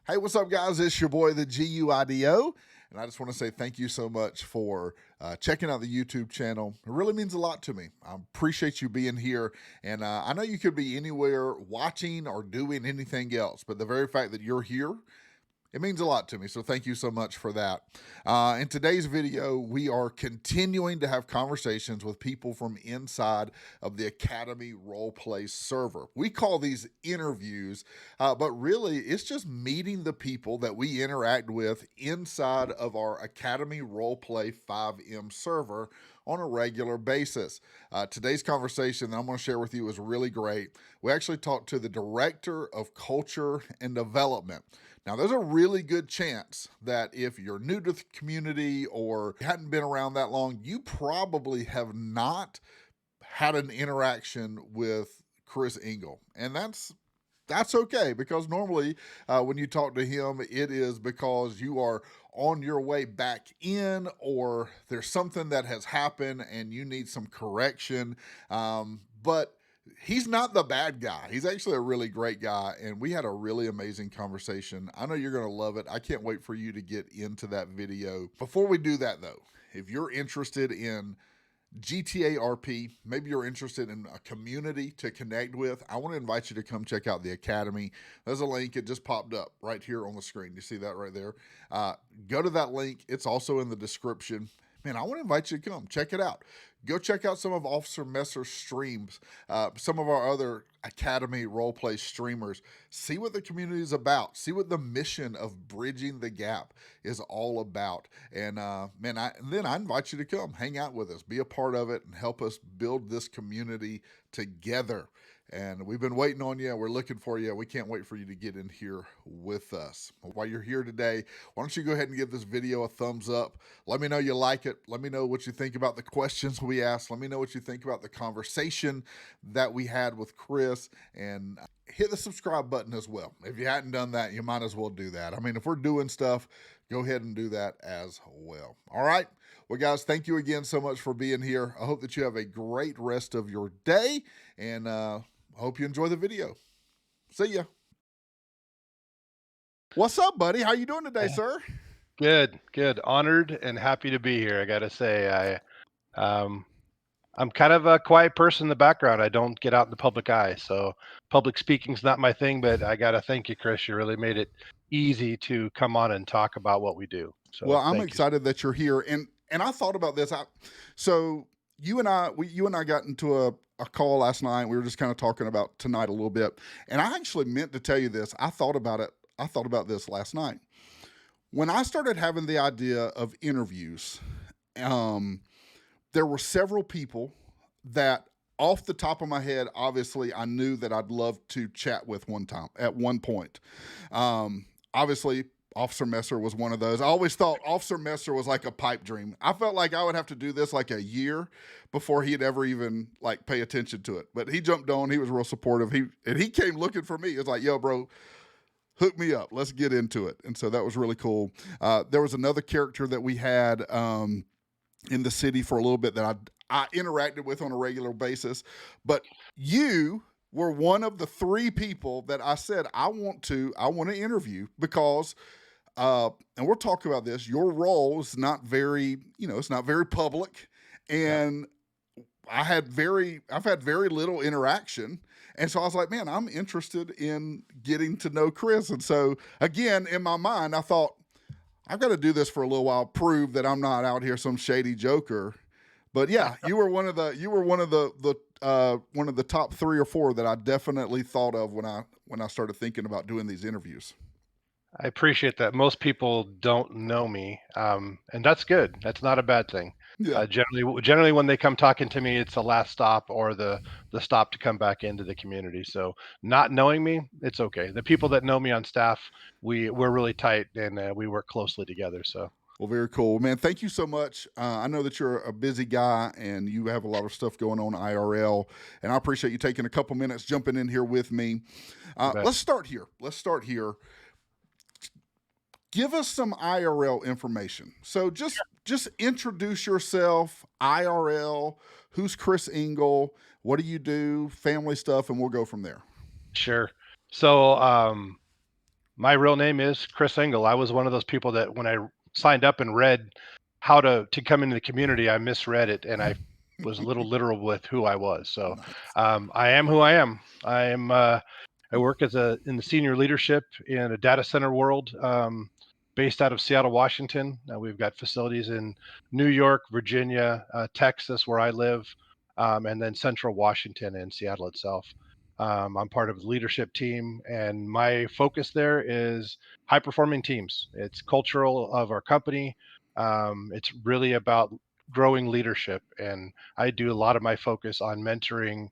Hey, what's up, guys? It's your boy, the GUIDO, and I just want to say thank you so much for checking out the YouTube channel. It really means a lot to me. I appreciate you being here, and I know you could be anywhere watching or doing anything else, but the very fact that you're here, it means a lot to me, so thank you so much for that. In today's video, we are continuing to have conversations with people from inside of the Academy Roleplay server. We call these interviews, but really it's just meeting the people that we interact with inside of our Academy Roleplay FiveM server on a regular basis. Today's conversation that I'm going to share with you is really great. We actually talked to the Director of Culture and Development. Now, there's a really good chance that if you're new to the community or hadn't been around that long, you probably have not had an interaction with Cris Engel. And that's okay, because normally when you talk to him, it is because you are on your way back in, or there's something that has happened and you need some correction. But he's not the bad guy. He's actually a really great guy, and we had a really amazing conversation. I know you're going to love it. I can't wait for you to get into that video. Before we do that, though, if you're interested in GTA RP, maybe you're interested in a community to connect with, I want to invite you to come check out the Academy. There's a link. It just popped up right here on the screen. You see that right there? Go to that link. It's also in the description. Man, I want to invite you to come check it out. Go check out some of Officer Messer's streams, some of our other Academy Roleplay streamers. See what the community is about. See what the mission of bridging the gap is all about. And man, I invite you to come hang out with us, be a part of it, and help us build this community together. And we've been waiting on you. We're looking for you. We can't wait for you to get in here with us. While you're here today, why don't you go ahead and give this video a thumbs up? Let me know you like it. Let me know what you think about the questions we asked. Let me know what you think about the conversation that we had with Cris. And hit the subscribe button as well. If you hadn't done that, you might as well do that. I mean, if we're doing stuff, go ahead and do that as well. All right. Well, guys, thank you again so much for being here. I hope that you have a great rest of your day, and I hope you enjoy the video. See ya. What's up, buddy? How you doing today, sir? Good, good. Honored and happy to be here. I gotta say, I'm kind of a quiet person in the background. I don't get out in the public eye, so public speaking's not my thing. But I gotta thank you, Cris. You really made it easy to come on and talk about what we do. So Well, I'm thank you. excited that you're here, and I thought about this. So you and I got into a call last night. We were just kind of talking about tonight a little bit, and I actually meant to tell you this. I thought about it. I thought about this last night when I started having the idea of interviews. There were several people that, off the top of my head, obviously I knew that I'd love to chat with at one point. Obviously, Officer Messer was one of those. I always thought Officer Messer was like a pipe dream. I felt like I would have to do this like a year before he'd ever even like pay attention to it. But he jumped on. He was real supportive. He came looking for me. He was like, "Yo, bro, hook me up. Let's get into it." And so that was really cool. There was another character that we had in the city for a little bit that I interacted with on a regular basis. But you were one of the three people that I said I want to interview, because and we'll talk about this. Your role is not very, it's not very public, and I've had very little interaction. And so I was like, man, I'm interested in getting to know Cris. And so again, in my mind, I thought, I've got to do this for a little while, prove that I'm not out here some shady joker. But yeah, you were one of the one of the top 3 or 4 that I definitely thought of when I started thinking about doing these interviews. I appreciate that. Most people don't know me, and that's good. That's not a bad thing. Yeah. Generally, when they come talking to me, it's the last stop or the stop to come back into the community. So, not knowing me, it's okay. The people that know me on staff, we're really tight and we work closely together. So, Well, very cool, man. Thank you so much. I know that you're a busy guy and you have a lot of stuff going on IRL, and I appreciate you taking a couple minutes jumping in here with me. you bet. Let's start here. Give us some IRL information. So just introduce yourself, IRL, who's Cris Engel, what do you do, family stuff, and we'll go from there. Sure. So, My real name is Cris Engel. I was one of those people that when I signed up and read how to come into the community, I misread it and I was a little literal with who I was. So Nice. I am who I am. I work as a in the senior leadership in a data center world, based out of Seattle, Washington. We've got facilities in New York, Virginia, Texas, where I live, and then Central Washington and Seattle itself. I'm part of the leadership team, and my focus there is high performing teams. It's cultural of our company. It's really about growing leadership, and I do a lot of my focus on mentoring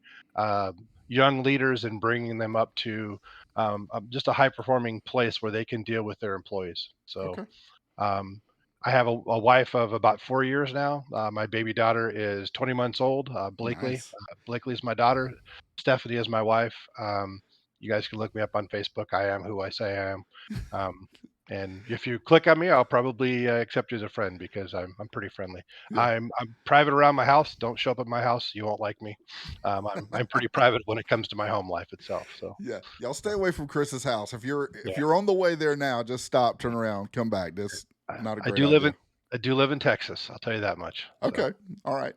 young leaders and bringing them up to just a high performing place where they can deal with their employees. So Okay. um, I have a wife of about 4 years now. My baby daughter is 20 months old. Blakely. Nice. Blakely is my daughter. Stephanie is my wife. You guys can look me up on Facebook. I am who I say I am. Um, and if you click on me, I'll probably accept you as a friend because I'm pretty friendly. Yeah. I'm private around my house. Don't show up at my house. You won't like me. I'm pretty private when it comes to my home life itself. So Yeah. Y'all stay away from Chris's house. If yeah. you're on the way there now, just stop, turn around, come back. That's not a I great do live in idea. I do live in Texas. I'll tell you that much. So Okay. All right.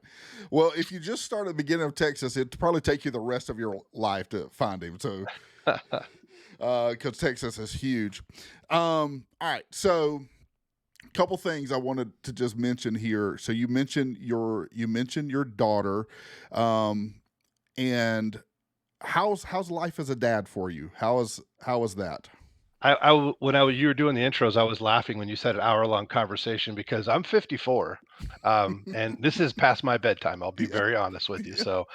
Well, if you just start at the beginning of Texas, it'd probably take you the rest of your life to find him. So, because Texas is huge. All right. So, a couple things I wanted to just mention here. So, you mentioned your daughter, um, and how's life as a dad for you? How is that? when you were doing the intros, I was laughing when you said an hour-long conversation because I'm 54, and this is past my bedtime. I'll be Yeah. very honest with you. Yeah. So,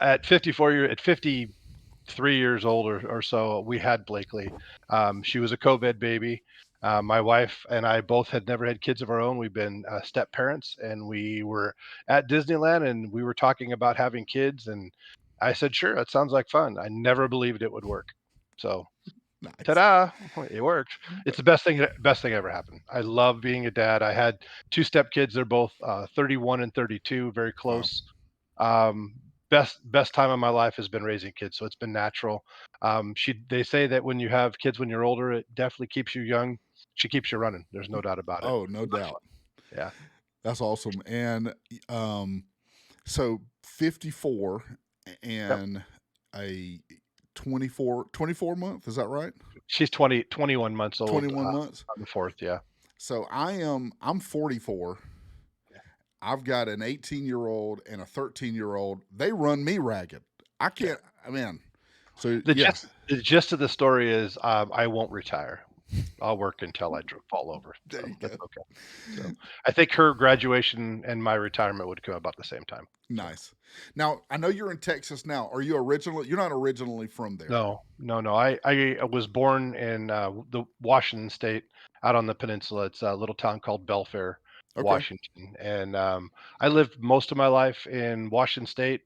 at 53 years old or so, we had Blakely. She was a COVID baby. My wife and I both had never had kids of our own. We've been step parents, and we were at Disneyland, and we were talking about having kids, and I said, "Sure, that sounds like fun." I never believed it would work. So Nice. ta-da! It worked. It's the best thing ever happened. I love being a dad. I had 2 stepkids. They're both, 31 and 32, very Wow. close. Um, best time of my life has been raising kids, so it's been natural. They say that when you have kids when you're older, it definitely keeps you young. She keeps you running. There's no doubt about it. Oh, no A lot of doubt. fun. Yeah. That's awesome. And so 54 Yep. and a 24 month, is that right? She's 21 months old, 21 months. on the 4th, yeah. So I'm 44. I've got an 18-year-old and a 13-year-old. They run me ragged. I Yeah. can't, I mean, so The yeah, gist of the story is, I won't retire. I'll work until I fall over, there so you that's go. okay. So, I think her graduation and my retirement would come about the same time, so Nice. Now, I know you're in Texas now. You're not originally from there. no, no, no, I was born in, the Washington State out on the peninsula. It's a little town called Belfair, Okay. Washington, and, I lived most of my life in Washington State,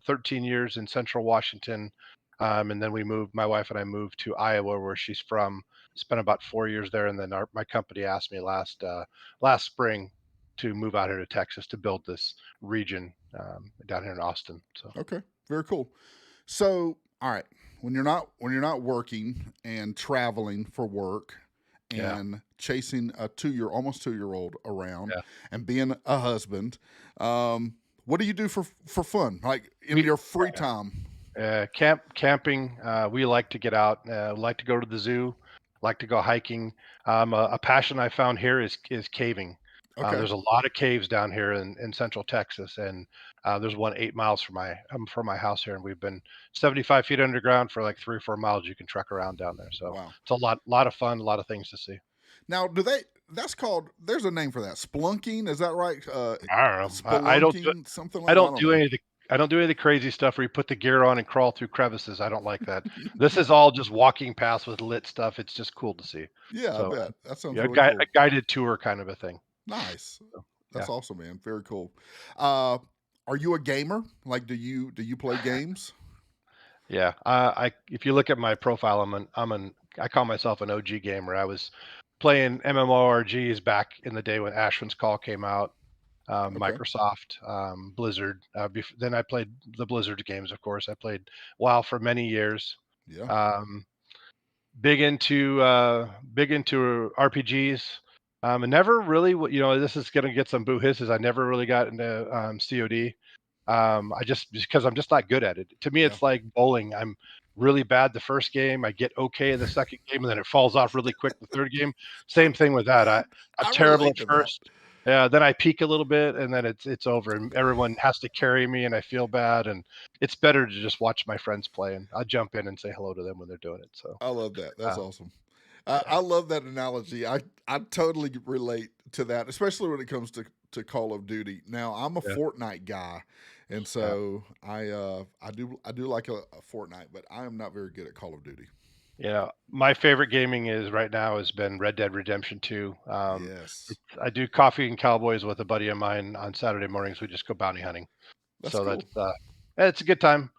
13 years in Central Washington, and then my wife and I moved to Iowa, where she's from, spent about 4 years there, and then my company asked me last spring to move out here to Texas to build this region, down here in Austin, so Okay. Very cool. So, all right, when you're not working and traveling for work yeah, and chasing a almost 2-year old around yeah. and being a husband, what do you do for fun? Like in We your free time? Camping, we like to get out, like to go to the zoo, like to go hiking. A passion I found here is caving. Okay. There's a lot of caves down here in central Texas, and there's one 8 miles from my house here, and we've been 75 feet underground for like 3 or 4 miles. You can trek around down there, so Wow. it's a lot of fun, a lot of things to see. Now, that's called there's a name for that. Splunking, is that right? I don't know. Spelunking, something I like I don't don't do know. any of the I don't do any of the crazy stuff where you put the gear on and crawl through crevices. I don't like that. This is all just walking paths with lit stuff. It's just cool to see. Yeah, I So, bet. That sounds yeah, really a cool. guided tour kind of a thing. Nice. So, That's yeah. awesome, man. Very cool. Uh, are you a gamer? Like, do you play games? Yeah. I if you look at my profile, I call myself an OG gamer. I was playing MMORGs back in the day when Ashwin's Call came out, Okay. Microsoft, Blizzard. Then I played the Blizzard games, of course. I played WoW for many years. Yeah. Um, big into RPGs. And never really, this is gonna get some boo hisses. I never really got into COD. I just because I'm just not good at it. To me, Yeah, it's like bowling. I'm really bad the first game. I get okay in the second game, and then it falls off really quick the third game. Same thing with that. I'm I terrible at relate to that. first. Yeah, then I peak a little bit, and then it's over, and everyone has to carry me, and I feel bad. And it's better to just watch my friends play, and I jump in and say hello to them when they're doing it. So, I love that. That's uh, awesome. yeah, I love that analogy. I totally relate to that, especially when it comes to Call of Duty. Now I'm a yeah, Fortnite guy, and yeah. so I do like a Fortnite, but I am not very good at Call of Duty. My favorite gaming is right now has been Red Dead Redemption 2. Yes, I do coffee and cowboys with a buddy of mine on Saturday mornings. We just go bounty hunting. that's So that's cool. it's a good time.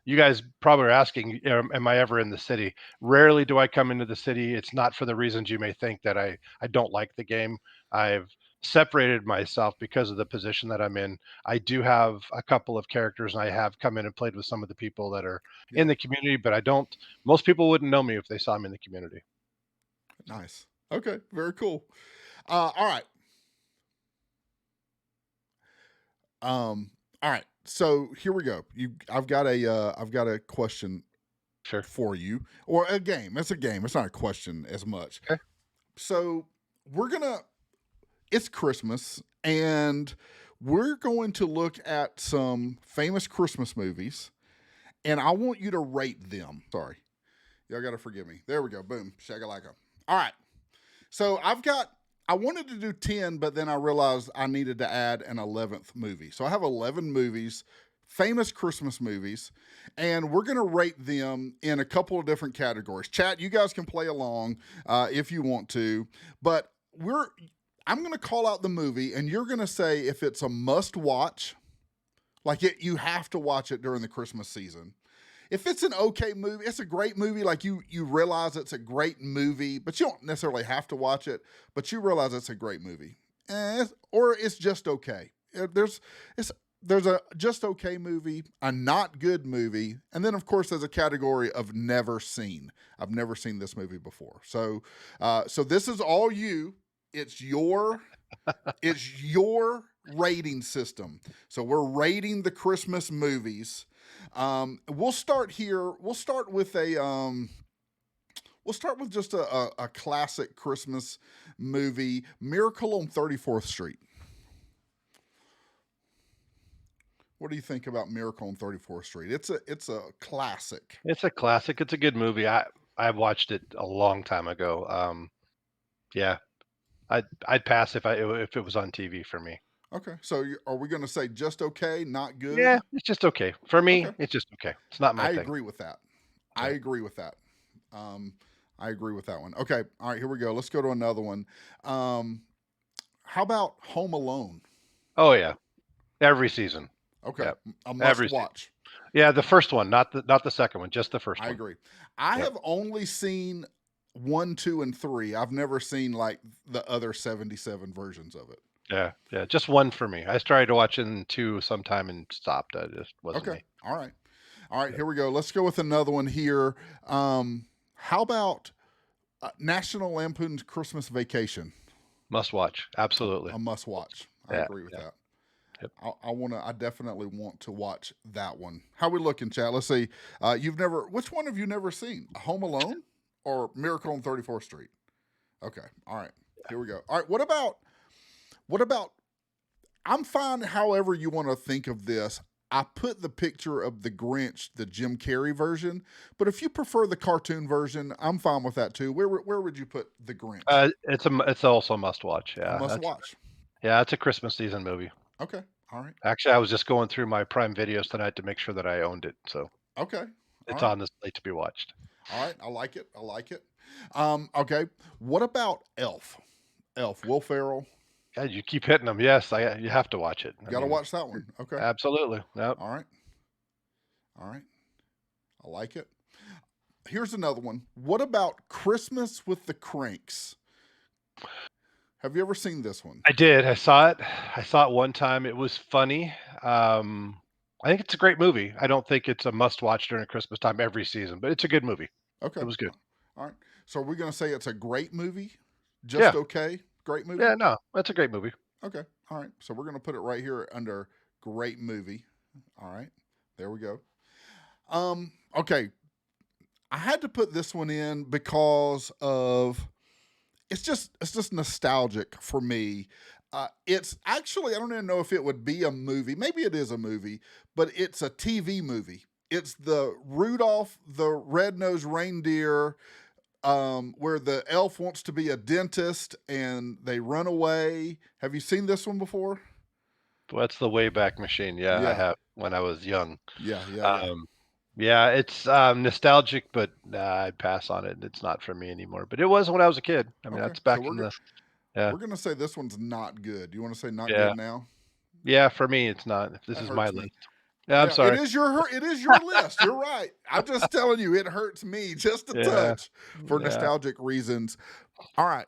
You guys probably are asking, am I ever in the city? Rarely do I come into the city. It's not for the reasons you may think that I don't like the game. I've separated myself because of the position that I'm in. I do have a couple of characters, and I have come in and played with some of the people that are in Yeah, the community, but I don't. Most people wouldn't know me if they saw me in the community. So, nice. Okay, very cool. All right. All right. So here we go. I've got a question sure. for you, or a game. It's a game. It's not a question as much. Okay. So we're gonna. It's Christmas, and we're going to look at some famous Christmas movies, and I want you to rate them. Sorry, y'all got to forgive me. There we go. Boom, shagalaka. All right. So I wanted to do 10, but then I realized I needed to add an 11th movie. So I have 11 movies, famous Christmas movies, and we're going to rate them in a couple of different categories. Chat, you guys can play along if you want to, but I'm going to call out the movie, and you're going to say if it's a must watch, you have to watch it during the Christmas season. If it's an okay movie, it's a great movie. Like you realize it's a great movie, but you don't necessarily have to watch it. But you realize it's a great movie, or it's just okay. There's a just okay movie, a not good movie, and then of course there's a category of never seen. I've never seen this movie before. So this is all you. It's your it's your rating system. So we're rating the Christmas movies. We'll start here. We'll start with just a classic Christmas movie, Miracle on 34th Street. What do you think about Miracle on 34th Street? It's a classic. It's a classic. It's a good movie. I watched it a long time ago. Yeah, I'd pass if it was on TV for me. Okay, so are we going to say just okay, not Yeah, good? it's just okay. For me, Okay, it's just okay. It's not my I thing. agree with that. I Yeah. agree with that. Um, I agree with that one. Okay, all right, here we go. Let's go to another one. Um, how about Home Alone? Oh yeah, every season. Okay, Yeah, a must every season. watch. Yeah, the first one, not the second one, just the first I one. agree. I Yep. have only seen one, two, and three. I've never seen like the other 77 versions of it. Yeah, yeah, just one for me. I started watching two sometime and stopped. It just wasn't Okay, me. all right, all right. Yep. Here we go. Let's go with another one here. How about National Lampoon's Christmas Vacation? Must watch. Absolutely. A must watch. I Yeah, agree with yeah. that. Yep. I definitely want to watch that one. How we looking, chat? Let's see. Which one have you never seen? Home Alone or Miracle on 34th Street? Okay. All right. Here we go. All right. What about, I'm fine however you want to think of this. I put the picture of the Grinch, the Jim Carrey version, but if you prefer the cartoon version, I'm fine with that too. Where would you put the Grinch? It's also a must watch. A Yeah, must watch. it's a Christmas season movie. Okay. All right. Actually, I was just going through my Prime videos tonight to make sure that I owned it, so Okay. All it's right. on the slate to be watched. All right, I like it. I like it. Okay. What about Elf? Elf, Will Ferrell. Yeah, you keep hitting them. Yes, you have to watch it. I Got to mean, watch that one. Okay. absolutely. Yep. All right. All right. I like it. Here's another one. What about Christmas with the Cranks? Have you ever seen this one? I did. I saw it. I saw it one time. It was funny. I think it's a great movie. I don't think it's a must watch during Christmas time every season, but it's a good movie. Okay. It was good. All right. So we're going to say it's a great movie. Just Yeah. okay. Great movie. Yeah. No, that's a great movie. Okay. All right. So we're going to put it right here under great movie. All right. There we go. Okay. I had to put this one in because of it's just nostalgic for me. It's actually I don't even know if it would be a movie. Maybe it is a movie, but it's a TV movie. It's the Rudolph the Red-Nosed Reindeer, where the elf wants to be a dentist and they run away. Have you seen this one before? What's the Wayback Machine? Yeah, I Yeah, have when I was young. yeah. Um, yeah, it's nostalgic, but I'd pass on it. It's not for me anymore. But it was when I was a kid. I mean, Okay, that's so back in the yeah, we're gonna say this one's not good. You want to say not yeah, good now? yeah. For me, it's not. If this That is my hurts me. list, yeah, I'm Yeah, sorry. it is your list. You're right. I'm just telling you, it hurts me just a Yeah, touch for yeah. nostalgic reasons. All right.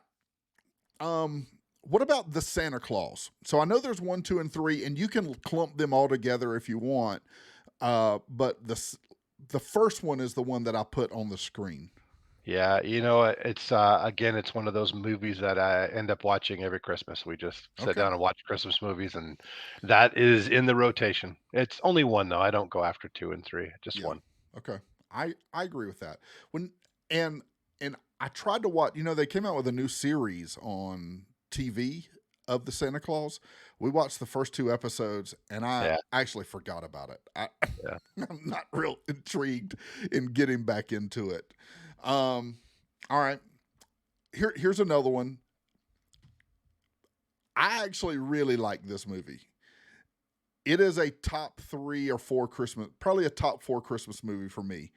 Um, what about the Santa Claus? So I know there's 1, 2, and 3, and you can clump them all together if you want. But the first one is the one that I put on the screen. Yeah, it's again, it's one of those movies that I end up watching every Christmas. We just sit Okay. down and watch Christmas movies, and that is in the rotation. It's only one though. I don't go after two and three, just Yeah. one. Okay. I agree with that. When and and I tried to watch. They came out with a new series on TV of the Santa Claus. We watched the first 2 episodes, and I Yeah, actually forgot about it. yeah. I'm not real intrigued in getting back into it. Um, all right. Here's another one. I actually really like this movie. It is a top 3 or 4 Christmas, probably a top 4 Christmas movie for me.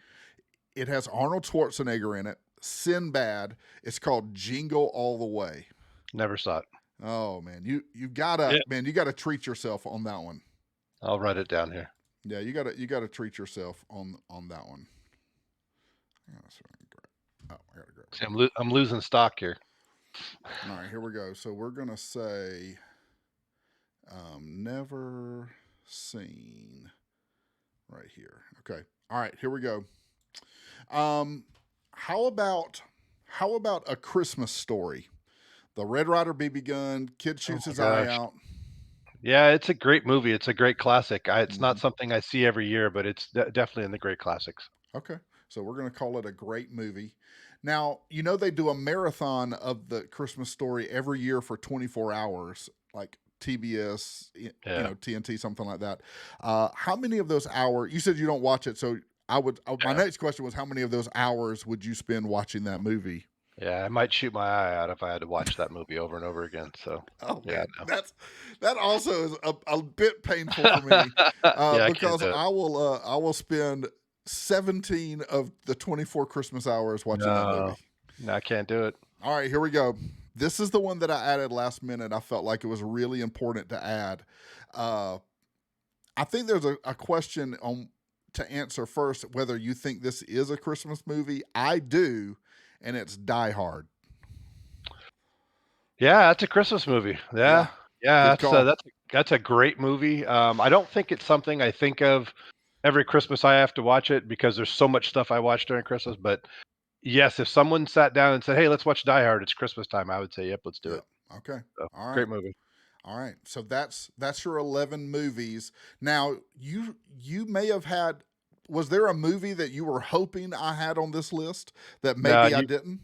It has Arnold Schwarzenegger in it, Sinbad. It's called Jingle All the Way. Never saw it. Oh man, you gotta treat yourself on that one. I'll write it down here. Yeah, you gotta treat yourself on that one. Oh, I gotta grab See, I'm losing stock here. it. All right, here we go. So we're gonna say never seen right here. Okay. All right, here we go. Um, how about A Christmas Story? The Red Ryder BB gun, kid Oh shoots my his eye gosh. out. Yeah, it's a great movie. It's a great classic. It's not Hmm. something I see every year, but it's definitely in the great classics. Okay, so we're gonna call it a great movie. Now they do a marathon of the Christmas Story every year for 24 hours, like TBS, Yeah, TNT, something like that. How many of those hours? You said you don't watch it, so my yeah, next question was how many of those hours would you spend watching that movie? yeah. I might shoot my eye out if I had to watch that movie over and over again. So, Oh yeah, man, that also is a bit painful for no. me, Yeah, I can't because do it. I will spend 17 of the 24 Christmas hours watching that No, movie. no, I can't do it. All right, here we go. This is the one that I added last minute. I felt like it was really important to add. Uh, I think there's a question on to answer first whether you think this is a Christmas movie. I do, and it's Die Hard. Yeah, that's a Christmas movie. Yeah, Yeah, yeah, good call. that's a great movie. I don't think it's something I think of every Christmas I have to watch it because there's so much stuff I watch during Christmas. But yes, if someone sat down and said, "Hey, let's watch Die Hard," it's Christmas time, I would say, "Yep, let's do Yeah. it." Okay. So, All right. great movie. All right. So that's your 11 movies. Now, you may have had was there a movie that you were hoping I had on this list that No, maybe I didn't?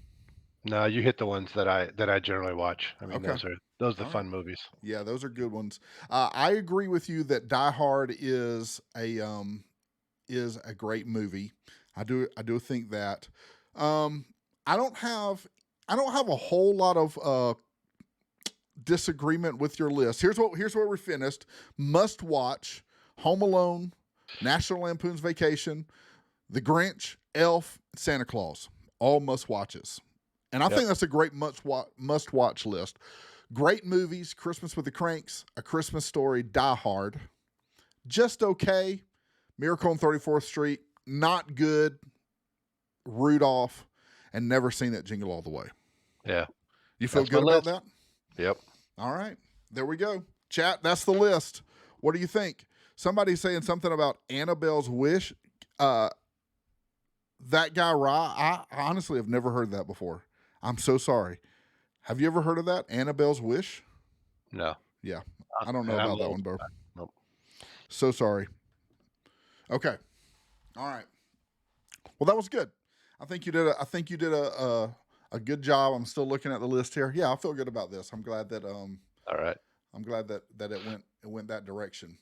you hit the ones that I generally watch. I mean, Okay. those are the All right. fun movies. Yeah, those are good ones. I agree with you that Die Hard is a great movie. I do think that. Um, I don't have I don't have a whole lot of disagreement with your list. Here's where we finished. Must watch: Home Alone, National Lampoon's Vacation, The Grinch, Elf, Santa Claus. All must watches. And I Yep. think that's a great must watch list. Great movies: Christmas with the Cranks, A Christmas Story, Die Hard, Just Okay, Miracle on 34th Street, Not Good, Rudolph, and Never Seen It, Jingle All the Way. Yeah, You feel that's my good about list. that? Yep. All right. There we go. Chat, that's the list. What do you think? Somebody's saying something about Annabelle's Wish. Uh, that guy Rye, I honestly have never heard that before. I'm so sorry. Have you ever heard of that? Annabelle's Wish? No, Yeah. I don't know and I'm about that old. one, bro. Nope. So sorry. Okay. All right. Well, that was good. I think you did a good job. I'm still looking at the list here. Yeah, I feel good about this. I'm glad that All right. it went that direction.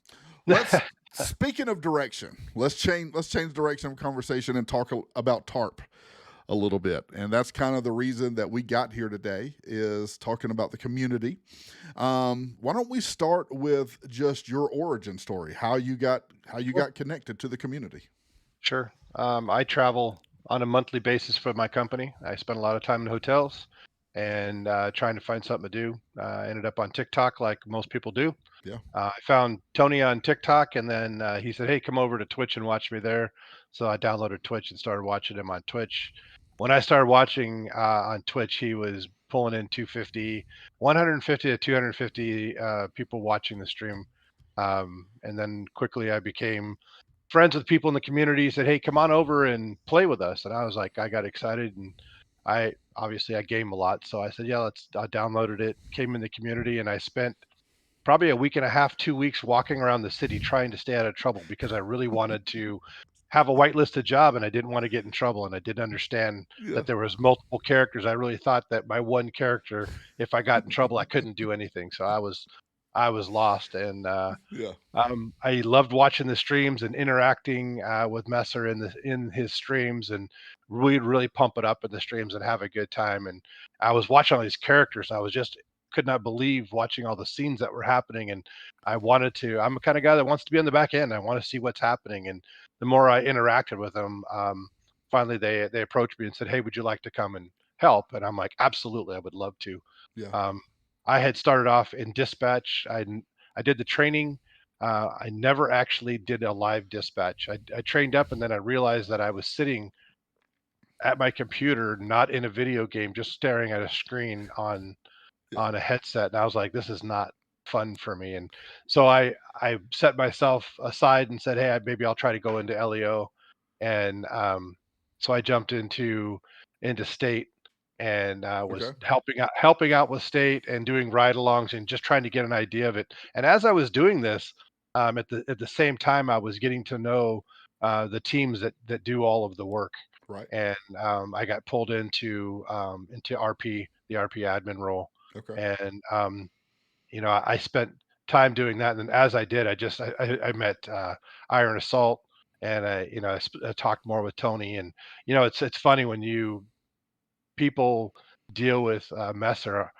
Let's speaking of direction, let's change direction of conversation and talk about TARP a little bit. And that's kind of the reason that we got here today is talking about the community. Why don't we start with just your origin story, how you got connected to the community? Sure. I travel on a monthly basis for my company. I spend a lot of time in hotels and trying to find something to do. I ended up on TikTok like most people do. Yeah. I found Tony on TikTok, and then he said, "Hey, come over to Twitch and watch me there." So I downloaded Twitch and started watching him on Twitch. When I started watching on Twitch, he was pulling in 150 to 250 people watching the stream. And then quickly I became friends with people in the community. Said, "Hey, come on over and play with us." And I was like, I got excited, and I game a lot, so I said, "Yeah, let's." I downloaded it, came in the community, and I spent probably a week and a half, 2 weeks walking around the city trying to stay out of trouble because I really wanted to have a whitelisted job and I didn't want to get in trouble and I didn't understand Yeah. that there was multiple characters. I really thought that my one character, if I got in trouble, I couldn't do anything. So I was lost, and Yeah. I loved watching the streams and interacting with Messer in his streams, and we'd really pump it up in the streams and have a good time. And I was watching all these characters, and I was just could not believe watching all the scenes that were happening. And I wanted to. I'm the kind of guy that wants to be on the back end. I want to see what's happening. And the more I interacted with them, finally they approached me and said, "Hey, would you like to come and help?" And I'm like, "Absolutely, I would love to." Yeah. Um, I had started off in dispatch. I did the training. I never actually did a live dispatch. I trained up, and then I realized that I was sitting at my computer, not in a video game, just staring at a screen Yeah. on a headset, and I was like, "This is not fun for me." And so I set myself aside and said, "Hey, maybe I'll try to go into LEO." And so I jumped into state and was Okay. helping out with state and doing ride-alongs and just trying to get an idea of it. And as I was doing this, at the same time, I was getting to know the teams that do all of the work. Right. And I got pulled into RP, the RP admin role, Okay. and I spent time doing that. And as I did, I met Iron Assault, and I talked more with Tony. And it's funny when you people deal with Messer,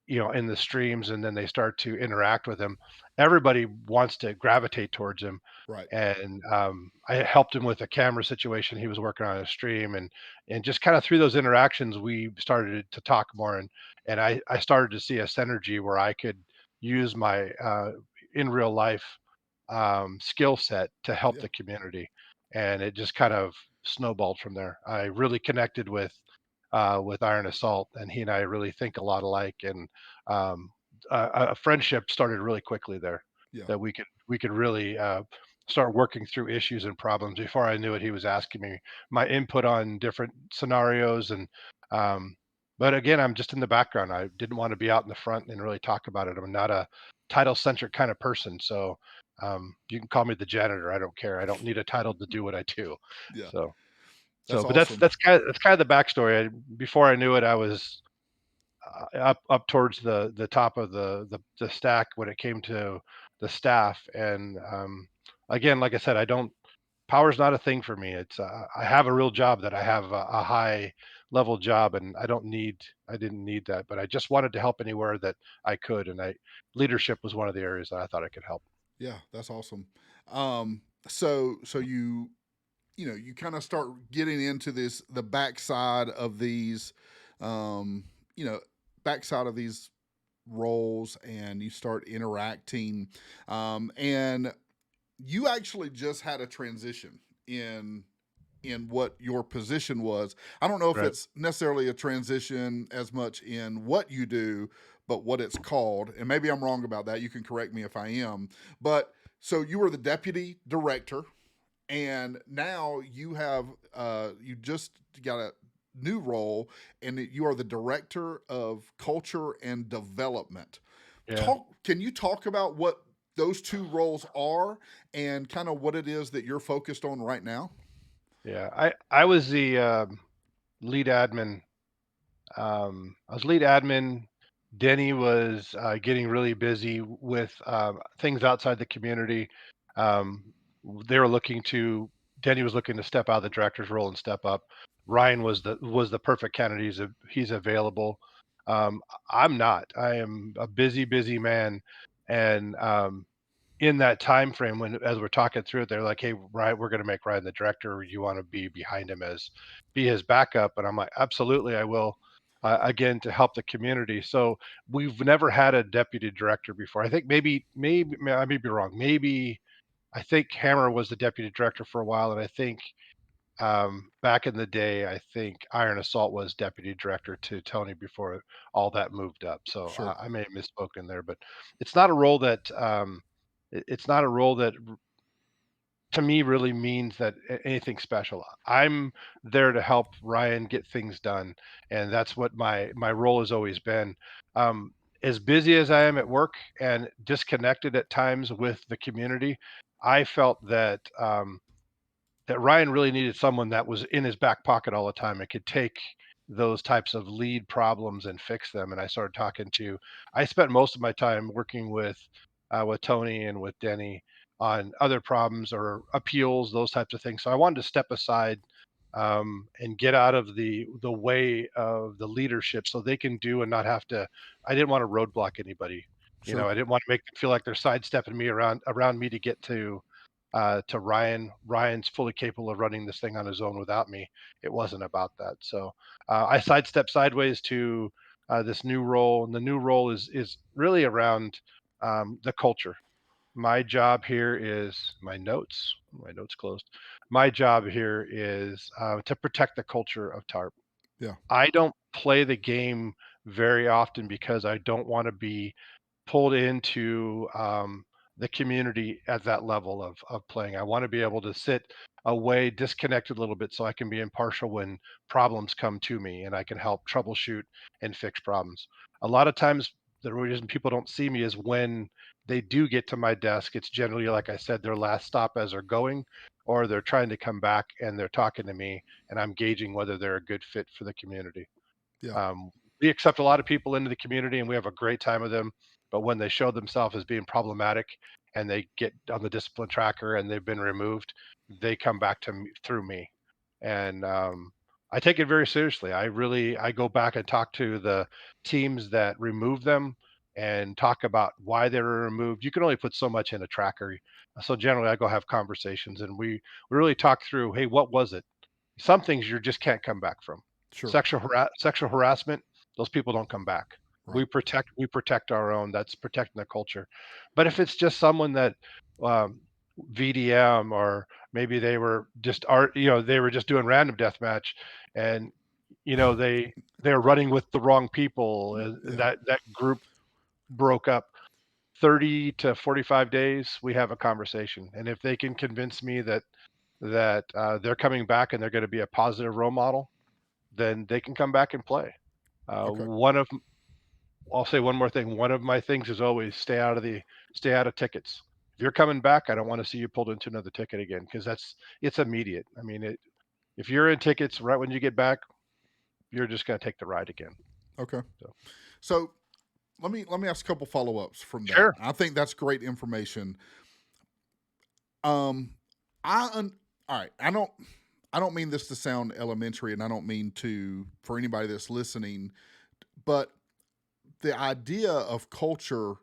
in the streams, and then they start to interact with him. Everybody wants to gravitate towards him, Right. and I helped him with a camera situation he was working on a stream, and just kind of through those interactions, we started to talk more, and I started to see a synergy where I could use my in real life skill set to help Yeah. the community, and it just kind of snowballed from there. I really connected with Iron Assault, and he and I really think a lot alike, and a friendship started really quickly there. Yeah. That we could really start working through issues and problems. Before I knew it, he was asking me my input on different scenarios, and um, but again, I'm just in the background. I didn't want to be out in the front and really talk about it. I'm not a title centric kind of person, so you can call me the janitor. I don't care. I don't need a title to do what I do. Yeah. So That's but that's awesome. that's kind of the backstory. Before I knew it, I was up towards the top of the stack when it came to the staff. And again, like I said, I don't power's not a thing for me. It's I have a real job that I have a high level job, and I didn't need that, but I just wanted to help anywhere that I could, and I leadership was one of the areas that I thought I could help. Yeah, that's awesome. So you kind of start getting into the backside of these, um, you know, backside of these roles, and you start interacting, and you actually just had a transition in what your position was. I don't know if Right. it's necessarily a transition as much in what you do, but what it's called. And maybe I'm wrong about that. You can correct me if I am. But so you were the deputy director and now you have you just got a new role, and you are the director of culture and development. Yeah. Talk. Can you talk about what those two roles are and kind of what it is that you're focused on right now? Yeah. I was the lead admin. I was lead admin. Denny was getting really busy with things outside the community. Um, they were looking to. Denny was looking to step out of the director's role and step up. Ryan was the perfect candidate. He's available. Um, I'm not. I am a busy man, and in that time frame when as we're talking through it, they're like, "Hey, Ryan, we're going to make Ryan the director. You want to be behind him as be his backup?" And I'm like, "Absolutely, I will." Again, to help the community. So we've never had a deputy director before. I think maybe I may be wrong. Maybe I think Hammer was the deputy director for a while, and I think back in the day, I think Iron Assault was deputy director to Tony before all that moved up. So Sure. I may have misspoken there, but it's not a role that it's not a role that to me really means that anything special. I'm there to help Ryan get things done, and that's what my role has always been. Um, as busy as I am at work and disconnected at times with the community, I felt that Ryan really needed someone that was in his back pocket all the time and could take those types of lead problems and fix them. And I started talking to. I spent most of my time working with Tony and with Denny on other problems or appeals, those types of things. So I wanted to step aside and get out of the way of the leadership, so they can do and not have to. I didn't want to roadblock anybody. Sure. I didn't want to make them feel like they're sidestepping me around me to get to Ryan. Ryan's fully capable of running this thing on his own without me. It wasn't about that. So I sidestepped sideways to this new role, and the new role is really around the culture. My job here is my notes closed. My job here is to protect the culture of TARP. Yeah. I don't play the game very often because I don't want to be pulled into the community at that level of playing. I want to be able to sit away, disconnected a little bit, so I can be impartial when problems come to me, and I can help troubleshoot and fix problems. A lot of times, the reason people don't see me is when they do get to my desk. It's generally, like I said, their last stop as they're going, or they're trying to come back and they're talking to me, and I'm gauging whether they're a good fit for the community. Yeah. Um, we accept a lot of people into the community and we have a great time with them. But when they show themselves as being problematic and they get on the discipline tracker and they've been removed, they come back to me through me. And I take it very seriously. I go back and talk to the teams that remove them and talk about why they were removed. You can only put so much in a tracker. So generally I go have conversations and we really talk through, hey, what was it? Some things you just can't come back from. Sure. Sexual harassment, those people don't come back. Right. We protect our own. That's protecting the culture. But if it's just someone that um, VDM, or maybe they were just doing random deathmatch, and they're running with the wrong people. Yeah. That group broke up. 30 to 45 days, we have a conversation, and if they can convince me that they're coming back and they're going to be a positive role model, then they can come back and play. Okay. One of I'll say one more thing. One of my things is always stay out of tickets. If you're coming back, I don't want to see you pulled into another ticket again, because it's immediate. I mean, if you're in tickets right when you get back, you're just going to take the ride again. Okay. So So let me ask a couple follow ups from that. sure, I think that's great information. Um, all right. I don't mean this to sound elementary, and I don't mean to for anybody that's listening, but the idea of culture,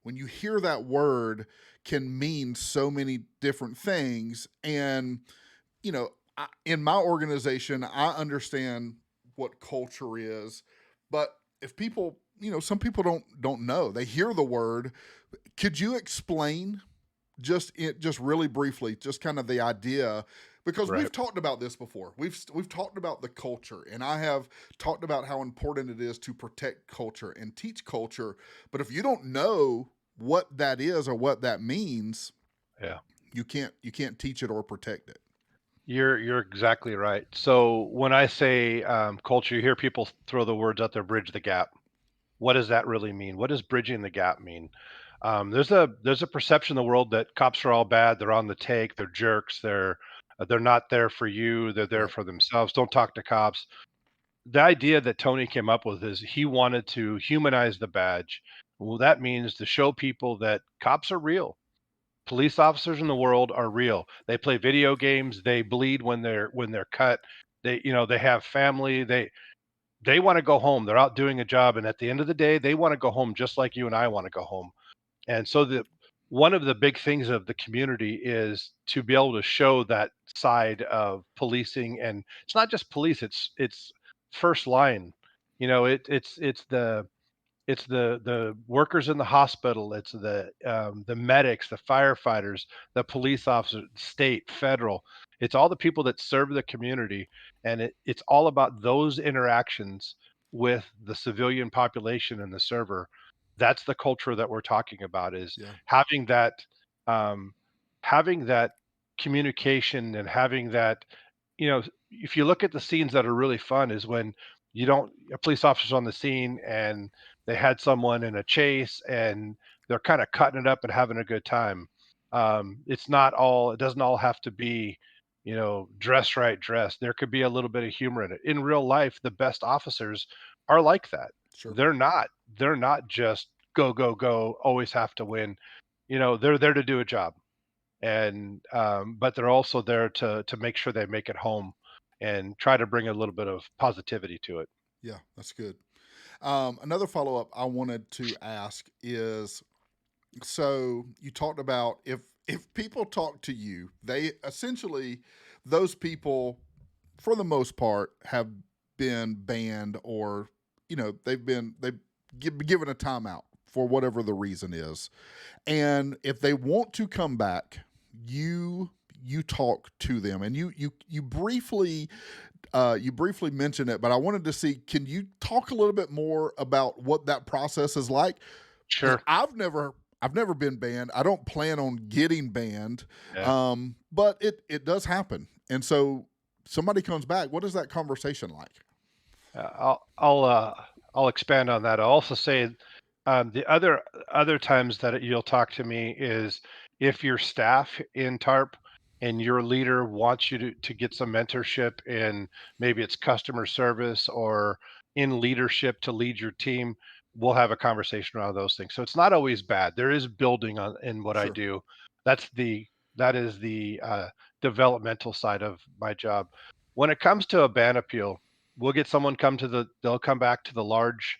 when you hear that word, can mean so many different things. And in my organization, I understand what culture is, but if people, some people don't know. They hear the word. Could you explain just really briefly, just kind of the idea, because right. we've talked about this before. We've talked about the culture, and I have talked about how important it is to protect culture and teach culture. But if you don't know what that is or what that means, Yeah. You can't teach it or protect it. You're exactly right. So when I say culture, you hear people throw the words out there, bridge the gap. What does that really mean? What does bridging the gap mean? There's a perception in the world that cops are all bad. They're on the take. They're jerks. They're not there for you. They're there Right. for themselves. Don't talk to cops. The idea that Tony came up with is he wanted to humanize the badge. Well, that means to show people that cops are real. Police officers in the world are real. They play video games. They bleed when they're cut. They have family. They want to go home. They're out doing a job, and at the end of the day, they want to go home just like you and I want to go home. And so the one of the big things of the community is to be able to show that side of policing, and it's not just police, it's first line. It's the workers in the hospital, it's the medics, the firefighters, the police officers, state, federal. It's all the people that serve the community, and it's all about those interactions with the civilian population and the server. That's the culture that we're talking about, is Yeah. having that um, having that communication and having that, if you look at the scenes that are really fun is when you don't a police officer's on the scene and they had someone in a chase and they're kind of cutting it up and having a good time. It doesn't all have to be, dress right dress. There could be a little bit of humor in it. In real life, the best officers are like that. Sure. They're not just go, go, go, always have to win. They're there to do a job. And but they're also there to make sure they make it home and try to bring a little bit of positivity to it. Yeah, that's good. Another follow up I wanted to ask is, so you talked about if people talk to you, they essentially, those people for the most part have been banned, or they've given a timeout for whatever the reason is. And if they want to come back, you talk to them, and you briefly mentioned it, but I wanted to see, can you talk a little bit more about what that process is like? Because Sure. I've never been banned. I don't plan on getting banned, Yeah. but it does happen. And so somebody comes back. What is that conversation like? I'll expand on that. I'll also say, the other times that you'll talk to me is if your staff in TARP and your leader wants you to get some mentorship in, maybe it's customer service or in leadership to lead your team, we'll have a conversation around those things. So it's not always bad. There is building on in what I Sure. do. That's the that is the developmental side of my job. When it comes to a ban appeal, we'll get someone they'll come back to the large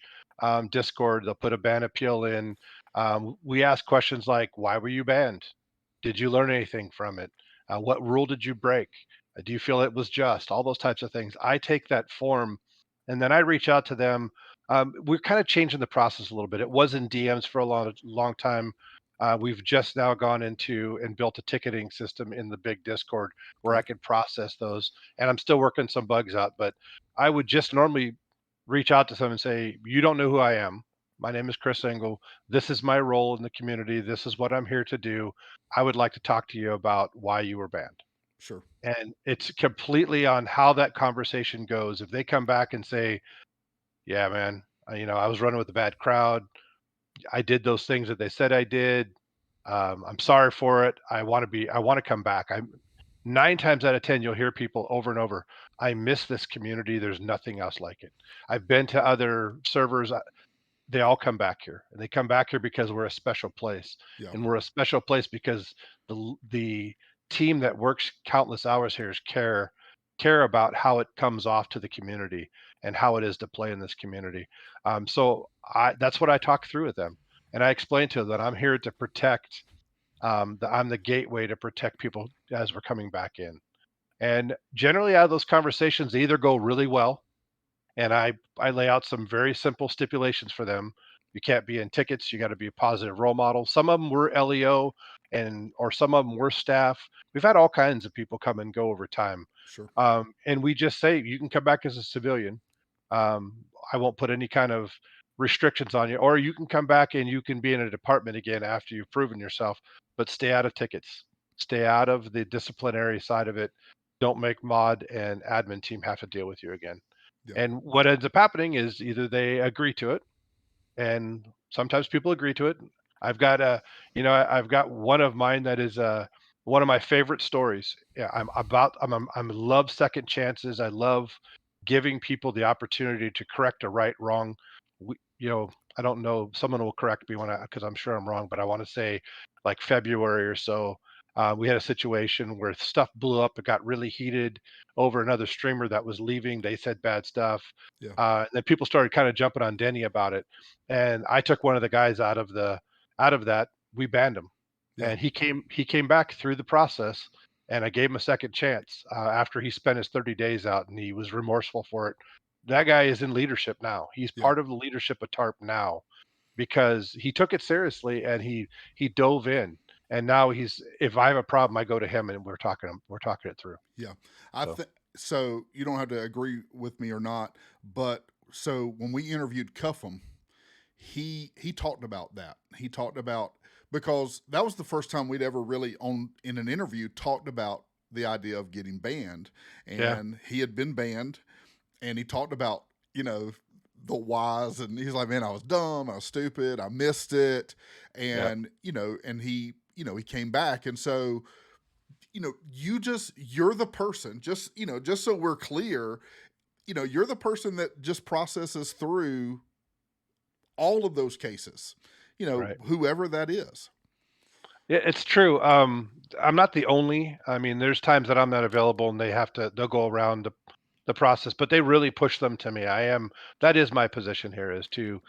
Discord. They'll put a ban appeal in. We ask questions like, why were you banned? Did you learn anything from it? What rule did you break? Do you feel it was just? All those types of things. I take that form and then I reach out to them. We're kind of changing the process a little bit. It was in DMs for a long time. We've just now gone into and built a ticketing system in the big Discord where I Okay. can process those. And I'm still working some bugs out, but I would just normally reach out to someone and say, "You don't know who I am. My name is Cris Engel. This is my role in the community. This is what I'm here to do. I would like to talk to you about why you were banned." Sure. And it's completely on how that conversation goes. If they come back and say, "Yeah, man, I was running with a bad crowd. I did those things that they said I did. I'm sorry for it. I want to come back." I'm 9 times out of 10, you'll hear people over and over. I miss this community. There's nothing else like it. I've been to other servers. They all come back here, and they come back here because we're a special place, Yeah. and we're a special place because the team that works countless hours here is care about how it comes off to the community and how it is to play in this community. So that's what I talk through with them, and I explain to them that I'm here to protect. I'm the gateway to protect people as we're coming back in. And generally, out of those conversations, they either go really well, and I lay out some very simple stipulations for them. You can't be in tickets. You got to be a positive role model. Some of them were LEO, or some of them were staff. We've had all kinds of people come and go over time, Sure. and we just say you can come back as a civilian. I won't put any kind of restrictions on you, or you can come back and you can be in a department again after you've proven yourself, but stay out of tickets. Stay out of the disciplinary side of it. Don't make mod and admin team have to deal with you again. Yeah. And what ends up happening is either they agree to it, and sometimes people agree to it. I've got a, I've got one of mine that is one of my favorite stories. Yeah, I'm love second chances. I love giving people the opportunity to correct a right wrong. I don't know. Someone will correct me because I'm sure I'm wrong, but I want to say like February or so. We had a situation where stuff blew up. It got really heated over another streamer that was leaving. They said bad stuff. Yeah. And then people started kind of jumping on Denny about it, and I took one of the guys out of that. We banned him, Yeah. and he came back through the process, and I gave him a second chance after he spent his 30 days out, and he was remorseful for it. That guy is in leadership now. He's Yeah. part of the leadership of TARP now because he took it seriously and he dove in. And now he's if I have a problem, I go to him and we're talking it through. Yeah. I So think so. You don't have to agree with me or not, but so when we interviewed Cuffham, he talked about that. He talked about because that was the first time we'd ever really on in an interview talked about the idea of getting banned, yeah, and he had been banned, and he talked about you know the whys, and he's like, man, I was dumb, I was stupid, I missed it, yeah, and and he came back, and so you're the person, just so we're clear, you're the person that just processes through all of those cases, right. whoever that is. Yeah, it's true. I'm not the only. I mean, there's times that I'm not available, and they'll go around the process, but they really push them to me. That is my position here is to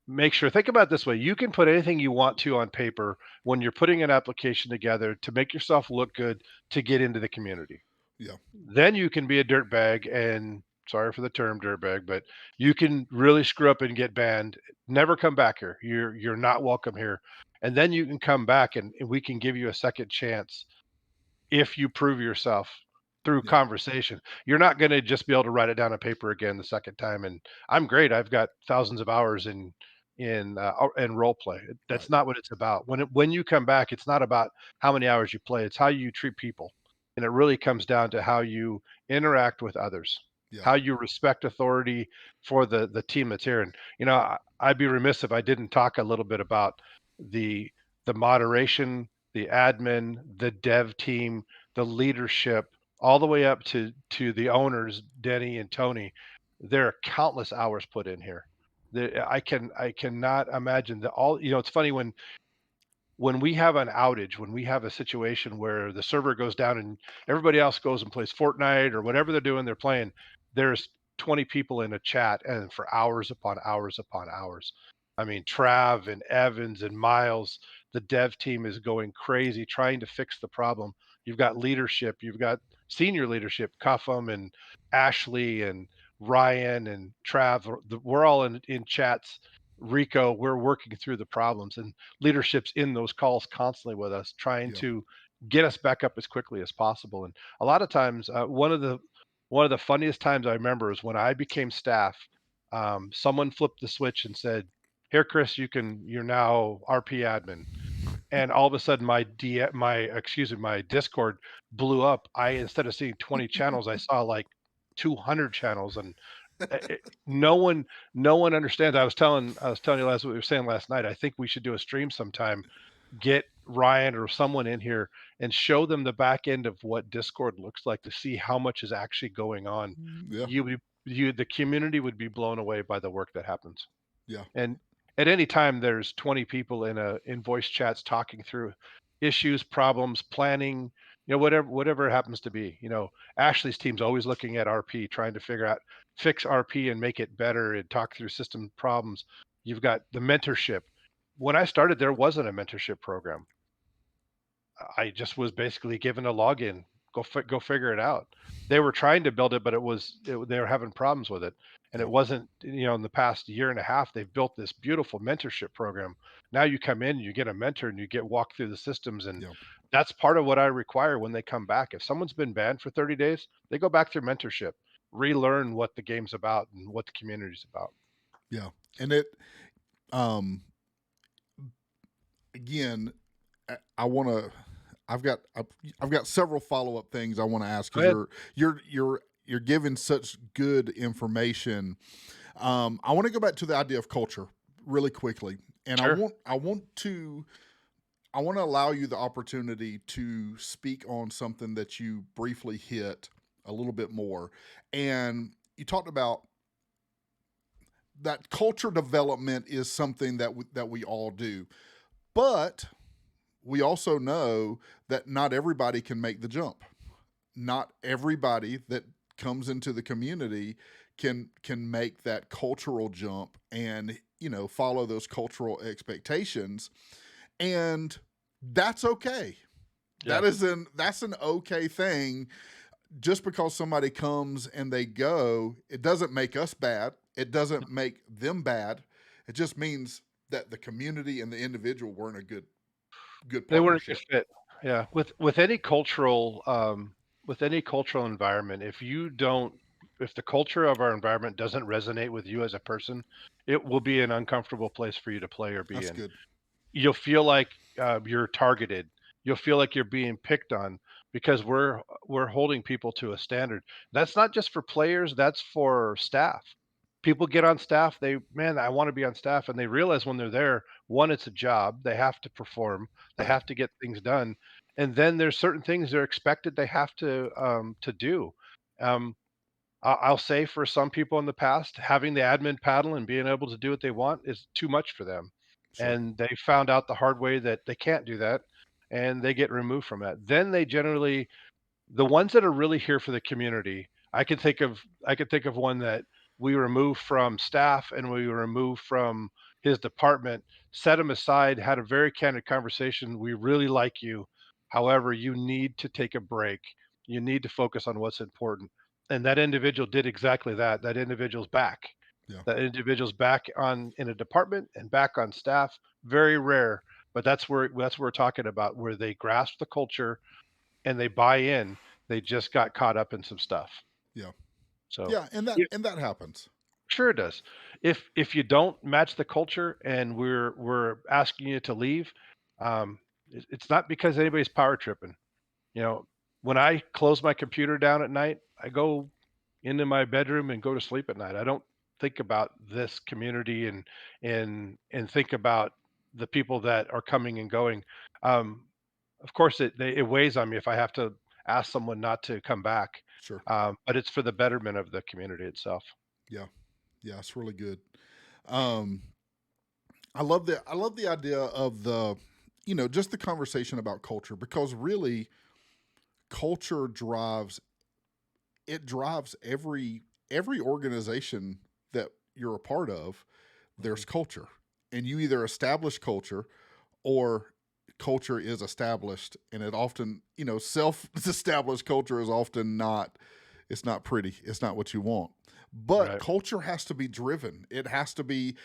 make sure. Think about it this way: you can put anything you want to on paper when you're putting an application together to make yourself look good to get into the community. Yeah. Then you can be a dirtbag, and sorry for the term dirtbag, but you can really screw up and get banned. Never come back here. You're not welcome here. And then you can come back and we can give you a second chance if you prove yourself through Yeah. conversation. You're not going to just be able to write it down on paper again the second time. And I'm great. I've got thousands of hours in role play. Right. That's not what it's about. When you come back, it's not about how many hours you play. It's how you treat people, and it really comes down to how you interact with others, Yeah. how you respect authority for the team that's here. And I'd be remiss if I didn't talk a little bit about the the moderation, the admin, the dev team, the leadership, all the way up to the owners, Denny and Tony. There are countless hours put in here. I cannot imagine that all. It's funny when we have an outage, when we have a situation where the server goes down and everybody else goes and plays Fortnite or whatever they're doing, they're playing. There's 20 people in a chat and for hours upon hours upon hours. I mean, Trav and Evans and Miles, the dev team is going crazy trying to fix the problem. You've got leadership, you've got senior leadership, Cuffham and Ashley and Ryan and Trav. We're all in chats. Rico, we're working through the problems. And leadership's in those calls constantly with us, trying Yeah. to get us back up as quickly as possible. And a lot of times, one of the funniest times I remember is when I became staff. Someone flipped the switch and said, "Here, Chris, you're now RP admin." And all of a sudden, my Discord blew up. I instead of seeing 20 channels, I saw like 200 channels, and no one understands. I was telling you last what we were saying last night. I think we should do a stream sometime. Get Ryan or someone in here and show them the back end of what Discord looks like to see how much is actually going on. Yeah. The community would be blown away by the work that happens. Yeah. And at any time, there's 20 people in voice chats talking through issues, problems, planning, whatever it happens to be. Ashley's team's always looking at RP, trying to fix RP and make it better and talk through system problems. You've got the mentorship. When I started, there wasn't a mentorship program. I just was basically given a login. Go figure it out. They were trying to build it, but they were having problems with it, and Yeah. it wasn't. In the past year and a half, they've built this beautiful mentorship program. Now you come in, you get a mentor, and you get walk through the systems, and Yeah. that's part of what I require when they come back. If someone's been banned for 30 days, they go back through mentorship, relearn what the game's about and what the community's about. Yeah. And it, um, again, I want to, I've got several follow up things I want to ask Go because ahead. you're giving such good information. I want to go back to the idea of culture really quickly, and Sure. I want to allow you the opportunity to speak on something that you briefly hit a little bit more, and you talked about that culture development is something that we all do, but we also know that not everybody can make the jump. Not everybody that comes into the community can make that cultural jump and follow those cultural expectations, and that's okay. Yeah. That's an okay thing. Just because somebody comes and they go, it doesn't make us bad. It doesn't make them bad. It just means that the community and the individual weren't a good They weren't a good partnership. fit. Yeah. With any cultural environment, if the culture of our environment doesn't resonate with you as a person, it will be an uncomfortable place for you to play or be That's in. good. You'll feel like, you're targeted. You'll feel like you're being picked on because we're holding people to a standard. That's not just for players, that's for staff. People get on staff, "Man, I wanna be on staff," and they realize when they're there, 1, it's a job, they have to perform, they Right. have to get things done, and then there's certain things they're expected they have to do. Um, I'll say for some people in the past, having the admin paddle and being able to do what they want is too much for them, Sure. and they found out the hard way that they can't do that, and they get removed from that. Then they generally the ones that are really here for the community, I could think of one that we removed from staff and we removed from his department, set him aside, had a very candid conversation. We really like you. However, you need to take a break. You need to focus on what's important. And that individual did exactly that. That individual's back. Yeah. That individual's back on in a department and back on staff. Very rare, but that's where we're talking about where they grasp the culture and they buy in, they just got caught up in some stuff. Yeah. So, Yeah, and yeah, that happens. sure it does. If you don't match the culture and we're asking you to leave, it's not because anybody's power tripping. You know, when I close my computer down at night, I go into my bedroom and go to sleep at night. I don't think about this community and think about the people that are coming and going. Um, of course, it weighs on me if I have to ask someone not to come back, Sure. but it's for the betterment of the community itself. Yeah. Yeah, it's really good. Um, I love the idea of just the conversation about culture, because really culture drives every organization that you're a part of. Mhm. There's culture, and you either establish culture or culture is established, and it often, self established culture is often not, it's not pretty, it's not what you want. But Right. culture has to be driven. It has to be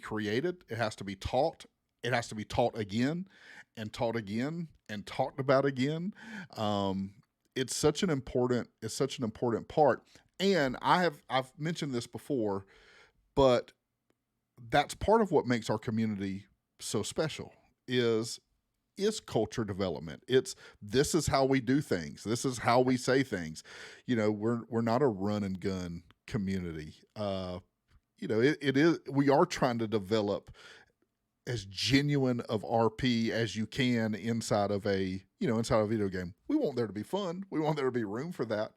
created, it has to be taught, it has to be taught again and taught again and talked about again. um, it's such an important part. And I've mentioned this before, but that's part of what makes our community so special is culture development. It's this is how we do things. This is how we say things. We're not a run and gun community. It is, we are trying to develop as genuine of RP as you can inside a video game. We want there to be fun. We want there to be room for that.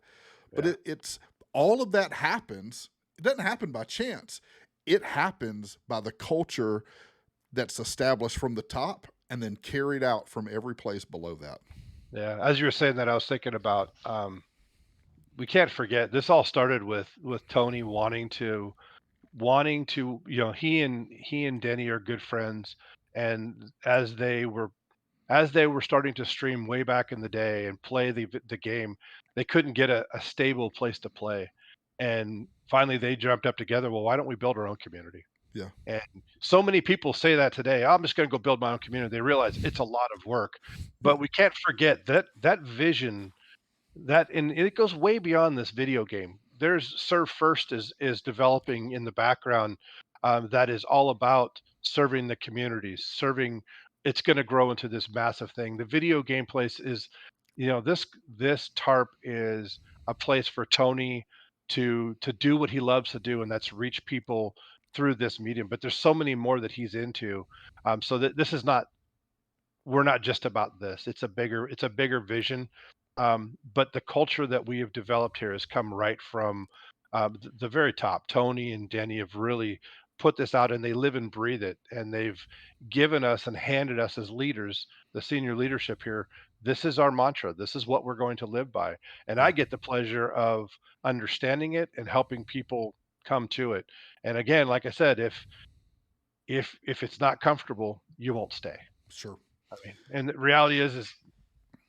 But Yeah. it's all of that happens. It doesn't happen by chance. It happens by the culture that's established from the top and then carried out from every place below that. Yeah. As you were saying that, I was thinking about, we can't forget this all started with Tony wanting to, he and Denny are good friends, and as they were starting to stream way back in the day and play the game, they couldn't get a stable place to play, and finally they jumped up together. Well, why don't we build our own community? Yeah. And so many people say that today. I'm just going to go build my own community. They realize it's a lot of work, Yeah. but we can't forget that vision and it goes way beyond this video game. There's Serve First is developing in the background, that is all about serving the communities, serving it's going to grow into this massive thing. The video game place is, this TARP is a place for Tony to do what he loves to do, and that's reach people through this medium. But there's so many more that he's into. So that this is not we're not just about this. It's a bigger vision. But the culture that we have developed here has come right from the very top. Tony and Denny have really put this out, and they live and breathe it. And they've given us and handed us as leaders, the senior leadership here. This is our mantra. This is what we're going to live by. And I Yeah, get the pleasure of understanding it and helping people come to it. And again, like I said, if it's not comfortable, you won't stay. sure. I mean, and the reality is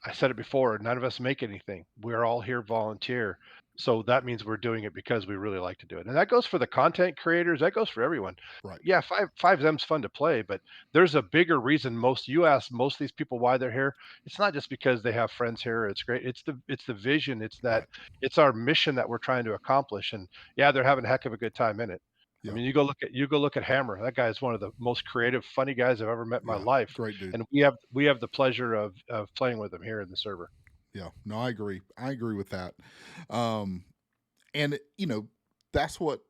I said it before, none of us make anything. We're all here volunteer. So that means we're doing it because we really like to do it. And that goes for the content creators, that goes for everyone. Right. Yeah, five M's fun to play, but there's a bigger reason. You ask most of these people why they're here. It's not just because they have friends here. It's great. It's the vision. Right. It's our mission that we're trying to accomplish. And yeah, they're having a heck of a good time in it. I Yeah. mean, you go look at Hammer. That guy is one of the most creative, funny guys I've ever met in my Yeah. life, Great dude. and we have the pleasure of playing with him here in the server. Yeah. No, I agree. I agree with that. Um, and that's what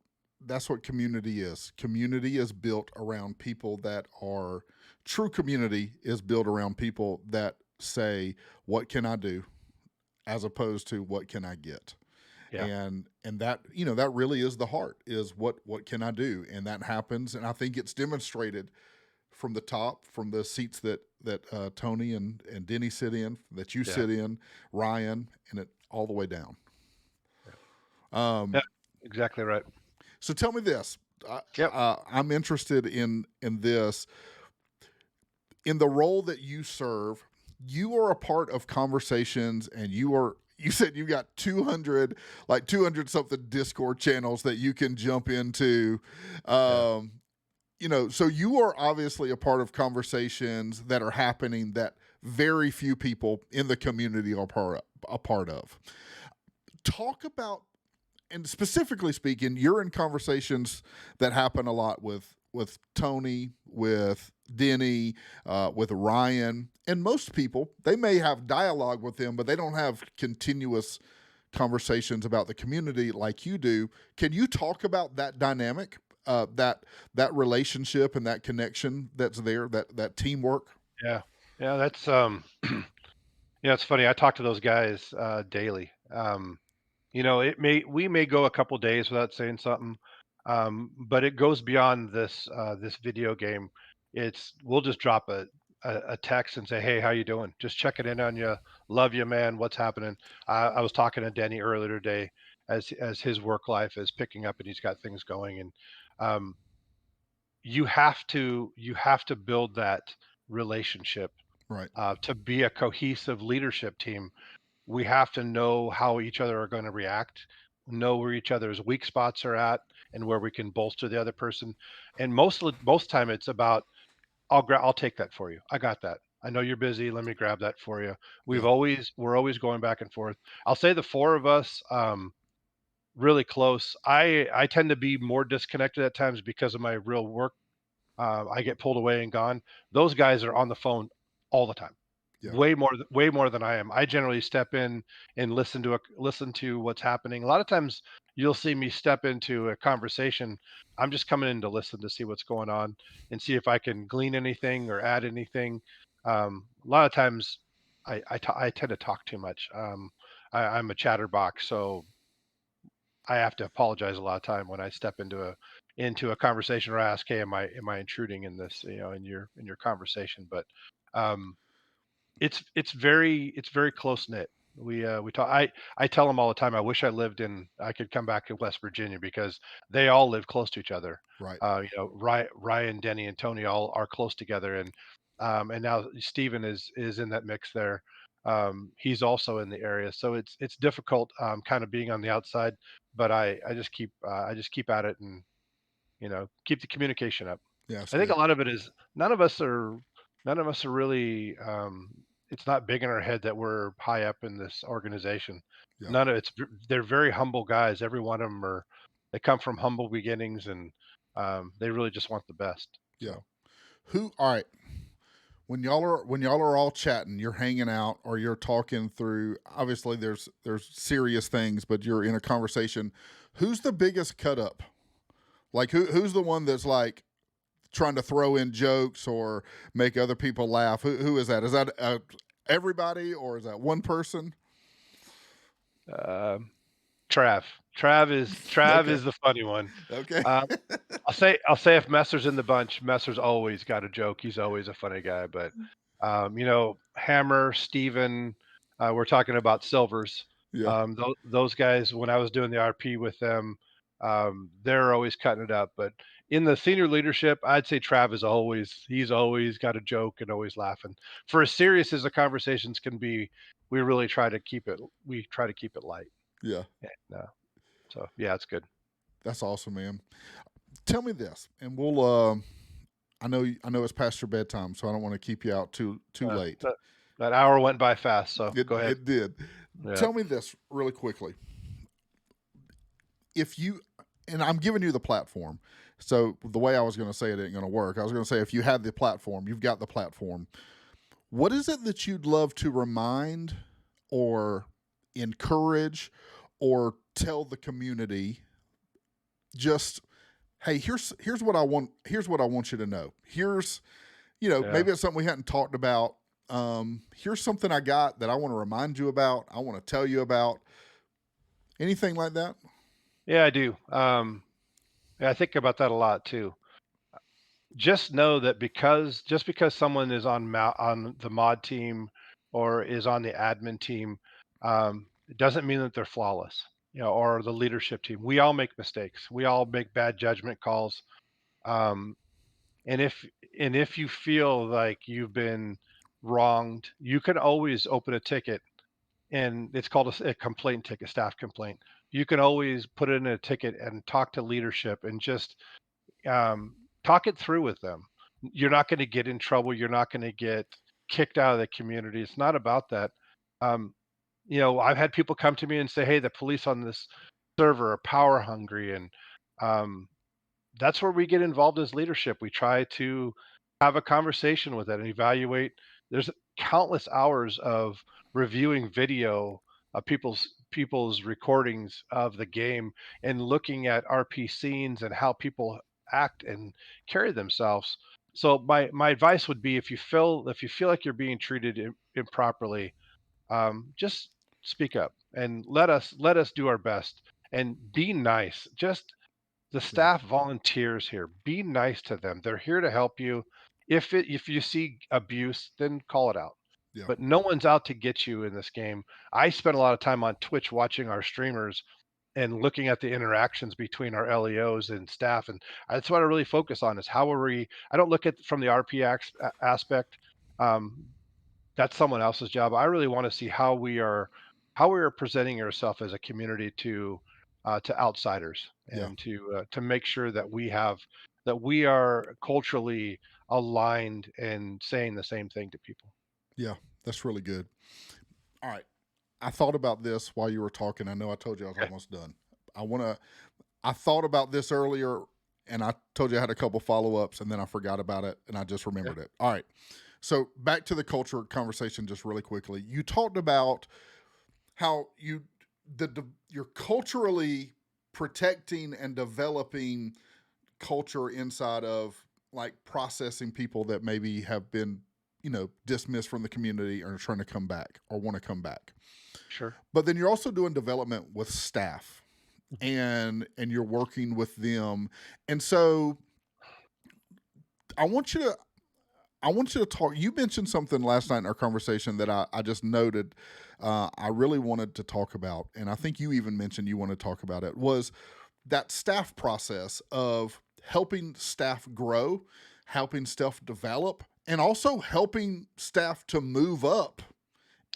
community is. Community is built around people that are true. Community is built around people that say, "What can I do?" as opposed to "What can I get?" Yeah, And that that really is the heart, is what can I do? And that happens, and I think it's demonstrated from the top, from the seats that Tony and Denny sit in, that you yeah, sit in, Ryan, and it all the way down. yeah, Um, yeah, exactly right. so tell me this. Yep, I'm interested in this, in the role that you serve. You are a part of conversations, and you said you got 200, like 200 something Discord channels that you can jump into. yeah, Um, so you are obviously a part of conversations that are happening that very few people in the community are a part of. Talk about, and specifically speaking, you're in conversations that happen a lot with Tony, with Denny, with Ryan, and most people, they may have dialogue with them, but they don't have continuous conversations about the community like you do. Can you talk about that dynamic, that relationship and that connection that's there, that teamwork? yeah, yeah. That's yeah. It's funny. I talk to those guys daily. We may go a couple days without saying something, but it goes beyond this video game. We'll just drop a text and say, "Hey, how you doing? Just checking in on you. Love you, man. What's happening?" I was talking to Denny earlier today as his work life is picking up and he's got things going, and um, you have to build that relationship Right. to be a cohesive leadership team. We have to know how each other are going to react, know where each other's weak spots are at, and where we can bolster the other person. And most time, it's about I'll take that for you. I got that. I know you're busy. Let me grab that for you. Yeah. We're always going back and forth. I'll say the four of us, really close. I tend to be more disconnected at times because of my real work. I get pulled away and gone. Those guys are on the phone all the time, Yeah. way more than I am. I generally step in and listen to what's happening. A lot of times you'll see me step into a conversation. I'm just coming in to listen to see what's going on and see if I can glean anything or add anything. A lot of times I tend to talk too much. I'm a chatterbox, so I have to apologize a lot of time when I step into a conversation or ask, "Hey, am I intruding in this, in your conversation?" But um, it's very close knit. We talk. I tell them all the time. I could come back to West Virginia because they all live close to each other. Right. Ryan, Denny, and Tony all are close together, and now Steven is in that mix there. He's also in the area, so it's difficult, kind of being on the outside, but I just keep at it and keep the communication up. Yeah. That's I think a good. lot of it is none of us are really. It's not big in our head that we're high up in this organization. Yeah. None of it's. They're very humble guys. Every one of them are. They come from humble beginnings, and they really just want the best. Yeah. So Who? All right. when y'all are all chatting, you're hanging out or you're talking through, obviously there's serious things, but you're in a conversation. Who's the biggest cut up? Like who's the one that's like trying to throw in jokes or make other people laugh? Who is that? Is that everybody or is that one person? Um, Trav Okay. is the funny one. Okay. Um, I'll say if Messer's in the bunch, Messer's always got a joke. He's always a funny guy. But Hammer, Steven, we're talking about Silvers. Yeah. Those guys, when I was doing the RP with them, they're always cutting it up. But in the senior leadership, I'd say Trav is he's always got a joke and always laughing. For as serious as the conversations can be, we try to keep it light. Yeah. And, so yeah, it's good. That's awesome, man. Tell me this, and we'll. I know it's past your bedtime, so I don't want to keep you out too Uh, late. that, that hour went by fast, so It go ahead. it did. Yeah. Tell me this really quickly. If you and I'm giving you the platform. So the way I was going to say it ain't going to work. I was going to say if you had the platform, you've got the platform. What is it that you'd love to remind or encourage or tell the community just hey, here's what I want. Here's what I want you to know. Yeah. Maybe it's something we hadn't talked about. Here's something I got that I want to remind you about. I want to tell you about. Anything like that? Yeah, I do. Yeah, I think about that a lot too. Just know that because someone is on the mod team or is on the admin team, it doesn't mean that they're flawless. Or the leadership team. We all make mistakes. We all make bad judgment calls. Um, and if you feel like you've been wronged, you can always open a ticket, and it's called a complaint ticket, staff complaint. You can always put it in a ticket and talk to leadership and just um, talk it through with them. You're not going to get in trouble. You're not going to get kicked out of the community. It's not about that. Um, I've had people come to me and say, "Hey, the police on this server are power hungry," and um, that's where we get involved as leadership. We try to have a conversation with it and evaluate. There's countless hours of reviewing video of people's recordings of the game and looking at RP scenes and how people act and carry themselves. So my advice would be if you feel like you're being treated improperly, just speak up and let us do our best and be nice. Just the Yeah. staff volunteers here. Be nice to them. They're here to help you. If you see abuse, then call it out. Yeah. But no one's out to get you in this game. I spend a lot of time on Twitch watching our streamers and looking at the interactions between our LEOs and staff, and that's what I really focus on is how are we. I don't look at it from the RP aspect. Um, that's someone else's job. I really want to see how we are presenting ourselves as a community to outsiders Yeah. and to make sure that we are culturally aligned and saying the same thing to people. Yeah. That's really good. All right. I thought about this while you were talking. I know I told you I was Okay. almost done. I want to. I thought about this earlier, and I told you I had a couple follow ups, and then I forgot about it, and I just Okay. remembered it. All right. So back to the culture conversation, just really quickly. You talked about how you're culturally protecting and developing culture inside of like processing people that maybe have been dismissed from the community or trying to come back or want to come back. Sure. But then you're also doing development with staff Mhm. and you're working with them. And so I want you to talk. You mentioned something last night in our conversation that I just noted. I really wanted to talk about, and I think you even mentioned you want to talk about it. Was that staff process of helping staff grow, helping staff develop, and also helping staff to move up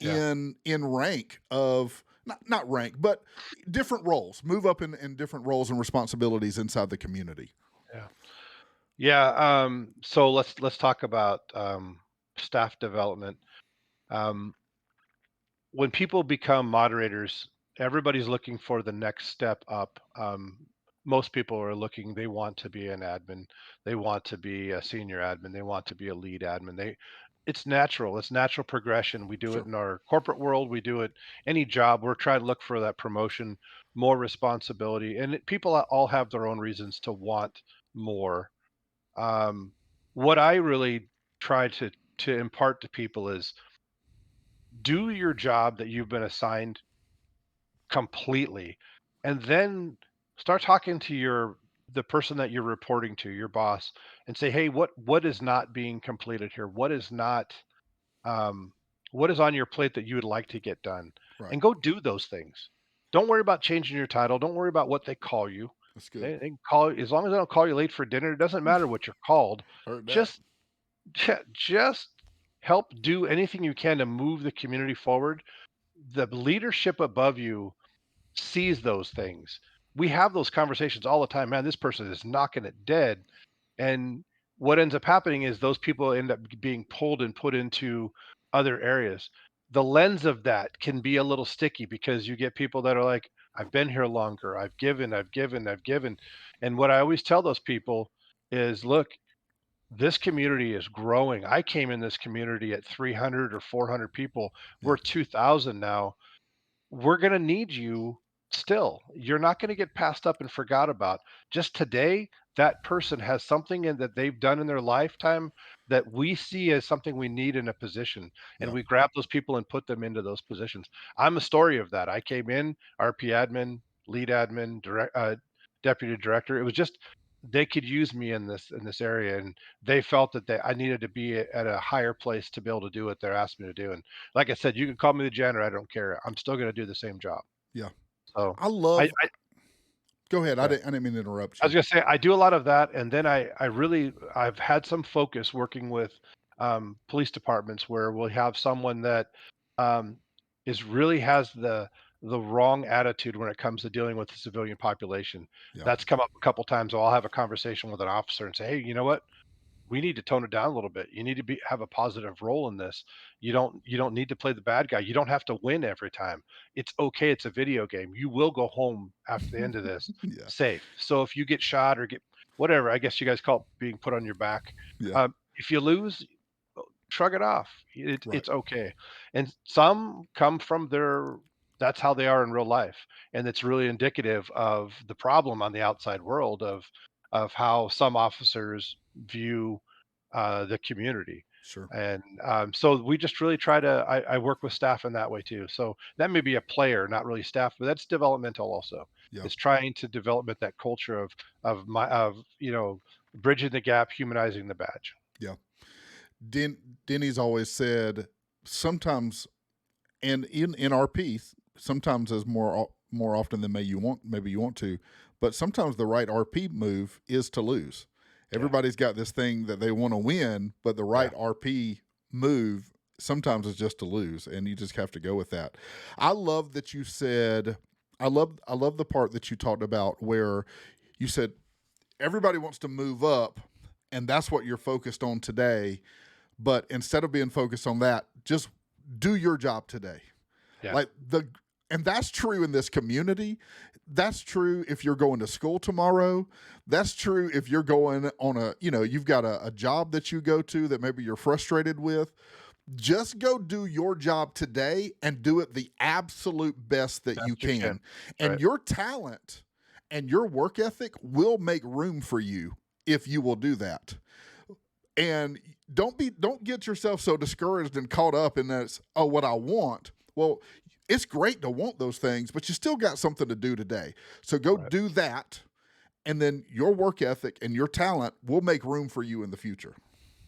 Yeah. in rank of not rank, but different roles, move up in different roles and responsibilities inside the community. Yeah. Yeah. So let's talk about staff development. Um, when people become moderators, everybody's looking for the next step up. most people are looking, they want to be an admin, they want to be a senior admin, they want to be a lead admin. It's natural, it's natural progression. We do it Sure. in our corporate world, we do it any job. We're trying to look for that promotion, more responsibility, and people all have their own reasons to want more. um, what I really try to impart to people is do your job that you've been assigned completely, and then start talking to the person that you're reporting to, your boss, and say, "Hey, what is not being completed here? Um, what is on your plate that you would like to get done?" Right. And go do those things. Don't worry about changing your title. Don't worry about what they call you. That's good. They can call as long as they don't call you late for dinner. It doesn't matter what you're called. Heard that. Just just help do anything you can to move the community forward. The leadership above you sees those things. We have those conversations all the time. Man, this person is knocking it dead. And what ends up happening is those people end up being pulled and put into other areas. The lens of that can be a little sticky because you get people that are like, I've been here longer. I've given, I've given, I've given. And what I always tell those people is, look, this community is growing. I came in this community at 300 or 400 people. Yeah. We're 2,000 now. We're gonna need you still. You're not gonna get passed up and forgot about. Just today, that person has something in that they've done in their lifetime that we see as something we need in a position, and Yeah. we grab those people and put them into those positions. I'm a story of that. I came in, RP admin, lead admin, deputy director. It was just they could use me in this area, and they felt that I needed to be at a higher place to be able to do what they're asking me to do. And like I said, you can call me the janitor. I don't care. I'm still going to do the same job. Yeah. So I I, love I Go ahead. sorry. I didn't mean to interrupt I was you. gonna say I do a lot of that, and then I've had some focus working with police departments where we'll have someone that um, is really has the wrong attitude when it comes to dealing with the civilian population. Yeah. That's come up a couple times. So I'll have a conversation with an officer and say, "Hey, you know what? We need to tone it down a little bit. You need to have a positive role in this. You don't need to play the bad guy. You don't have to win every time. It's okay. It's a video game. You will go home after the end of this Yeah. safe. So if you get shot or get whatever, I guess you guys call it being put on your back. Yeah. If you lose, shrug it off. Right. It's okay. And some come from their that's how they are in real life, and it's really indicative of the problem on the outside world of how some officers view the community. Sure. And so we just really try to. I work with staff in that way too. So that may be a player, not really staff, but that's developmental also. Yeah. It's trying to develop that culture of bridging the gap, humanizing the badge. Yeah. Denny's always said sometimes, and in our piece, sometimes as more often than maybe you want to, but sometimes the right RP move is to lose. Yeah, Everybody's got this thing that they want to win, but the yeah, right RP move sometimes is just to lose, and you just have to go with that. I love that you said. I love the part that you talked about where you said everybody wants to move up, and that's what you're focused on today. But instead of being focused on that, just do your job today. yeah. Like and that's true in this community. That's true if you're going to school tomorrow. That's true if you're going on you've got a job that you go to that maybe you're frustrated with. Just go do your job today and do it the absolute best that you Best you can. can. And Right, your talent and your work ethic will make room for you if you will do that. And don't get yourself so discouraged and caught up in that what I want. Well, it's great to want those things, but you still got something to do today. So go right. do that, and then your work ethic and your talent will make room for you in the future.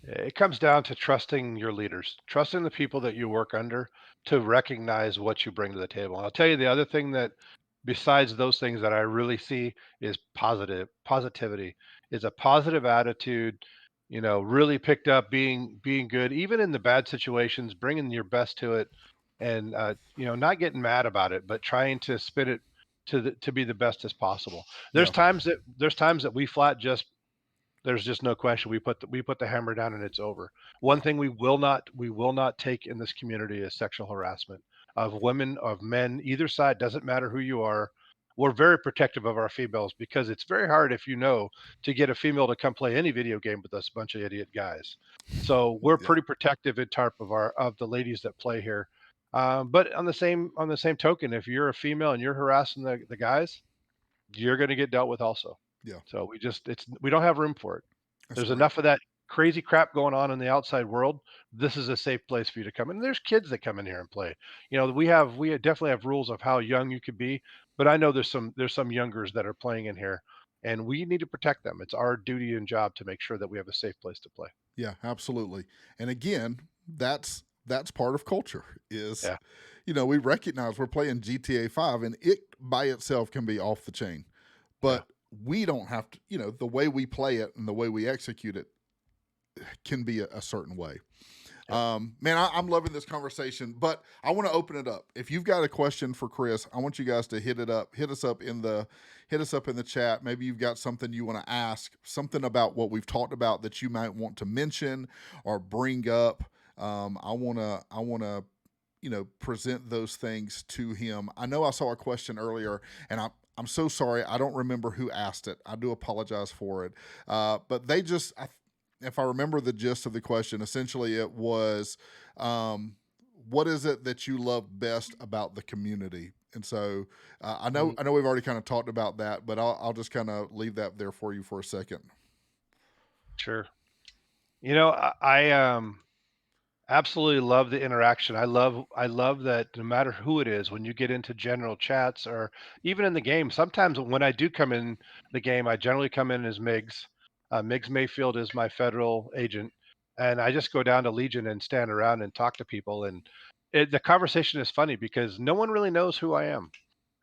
It comes down to trusting your leaders, trusting the people that you work under to recognize what you bring to the table. And I'll tell you the other thing that, besides those things that I really see, is positivity, is a positive attitude. Really picked up being good, even in the bad situations, bringing your best to it, and not getting mad about it, but trying to spin it to be the best as possible. Yeah, There's times that we flat just there's just no question. We put the hammer down and it's over. One yeah, thing we will not take in this community is sexual harassment of women, of men, either side, doesn't matter who you are. we're very protective of our females because it's very hard if you know to get a female to come play any video game with us, a bunch of idiot guys. So we're Yeah. pretty protective at TARP of the ladies that play here. But on the same token, if you're a female and you're harassing the guys, you're going to get dealt with also. Yeah. So we don't have room for it. That's There's great. enough of that crazy crap going on in the outside world. This is a safe place for you to come in. And there's kids that come in here and play. We definitely have rules of how young you could be, but I know there's some youngers that are playing in here, and we need to protect them. It's our duty and job to make sure that we have a safe place to play. Yeah, absolutely. And again, that's part of culture is, Yeah, we recognize we're playing GTA 5 and it by itself can be off the chain. yeah, But we don't have to, the way we play it and the way we execute it can be a certain way. yep, Man, I'm loving this conversation, but I want to open it up. If you've got a question for Cris, I want you guys to hit us up in the chat. Maybe you've got something you want to ask, something about what we've talked about that you might want to mention or bring up. I want to present those things to him. I know I saw a question earlier, and I'm so sorry. I don't remember who asked it. I do apologize for it. But if I remember the gist of the question, essentially it was, what is it that you love best about the community? And so mhm, I know we've already kind of talked about that, but I'll just kind of leave that there for you for a second. sure. I absolutely love the interaction. I love that no matter who it is, when you get into general chats or even in the game, sometimes when I do come in the game, I generally come in as Miggs. Miggs Mayfield is my federal agent, and I just go down to Legion and stand around and talk to people. And the conversation is funny because no one really knows who I am.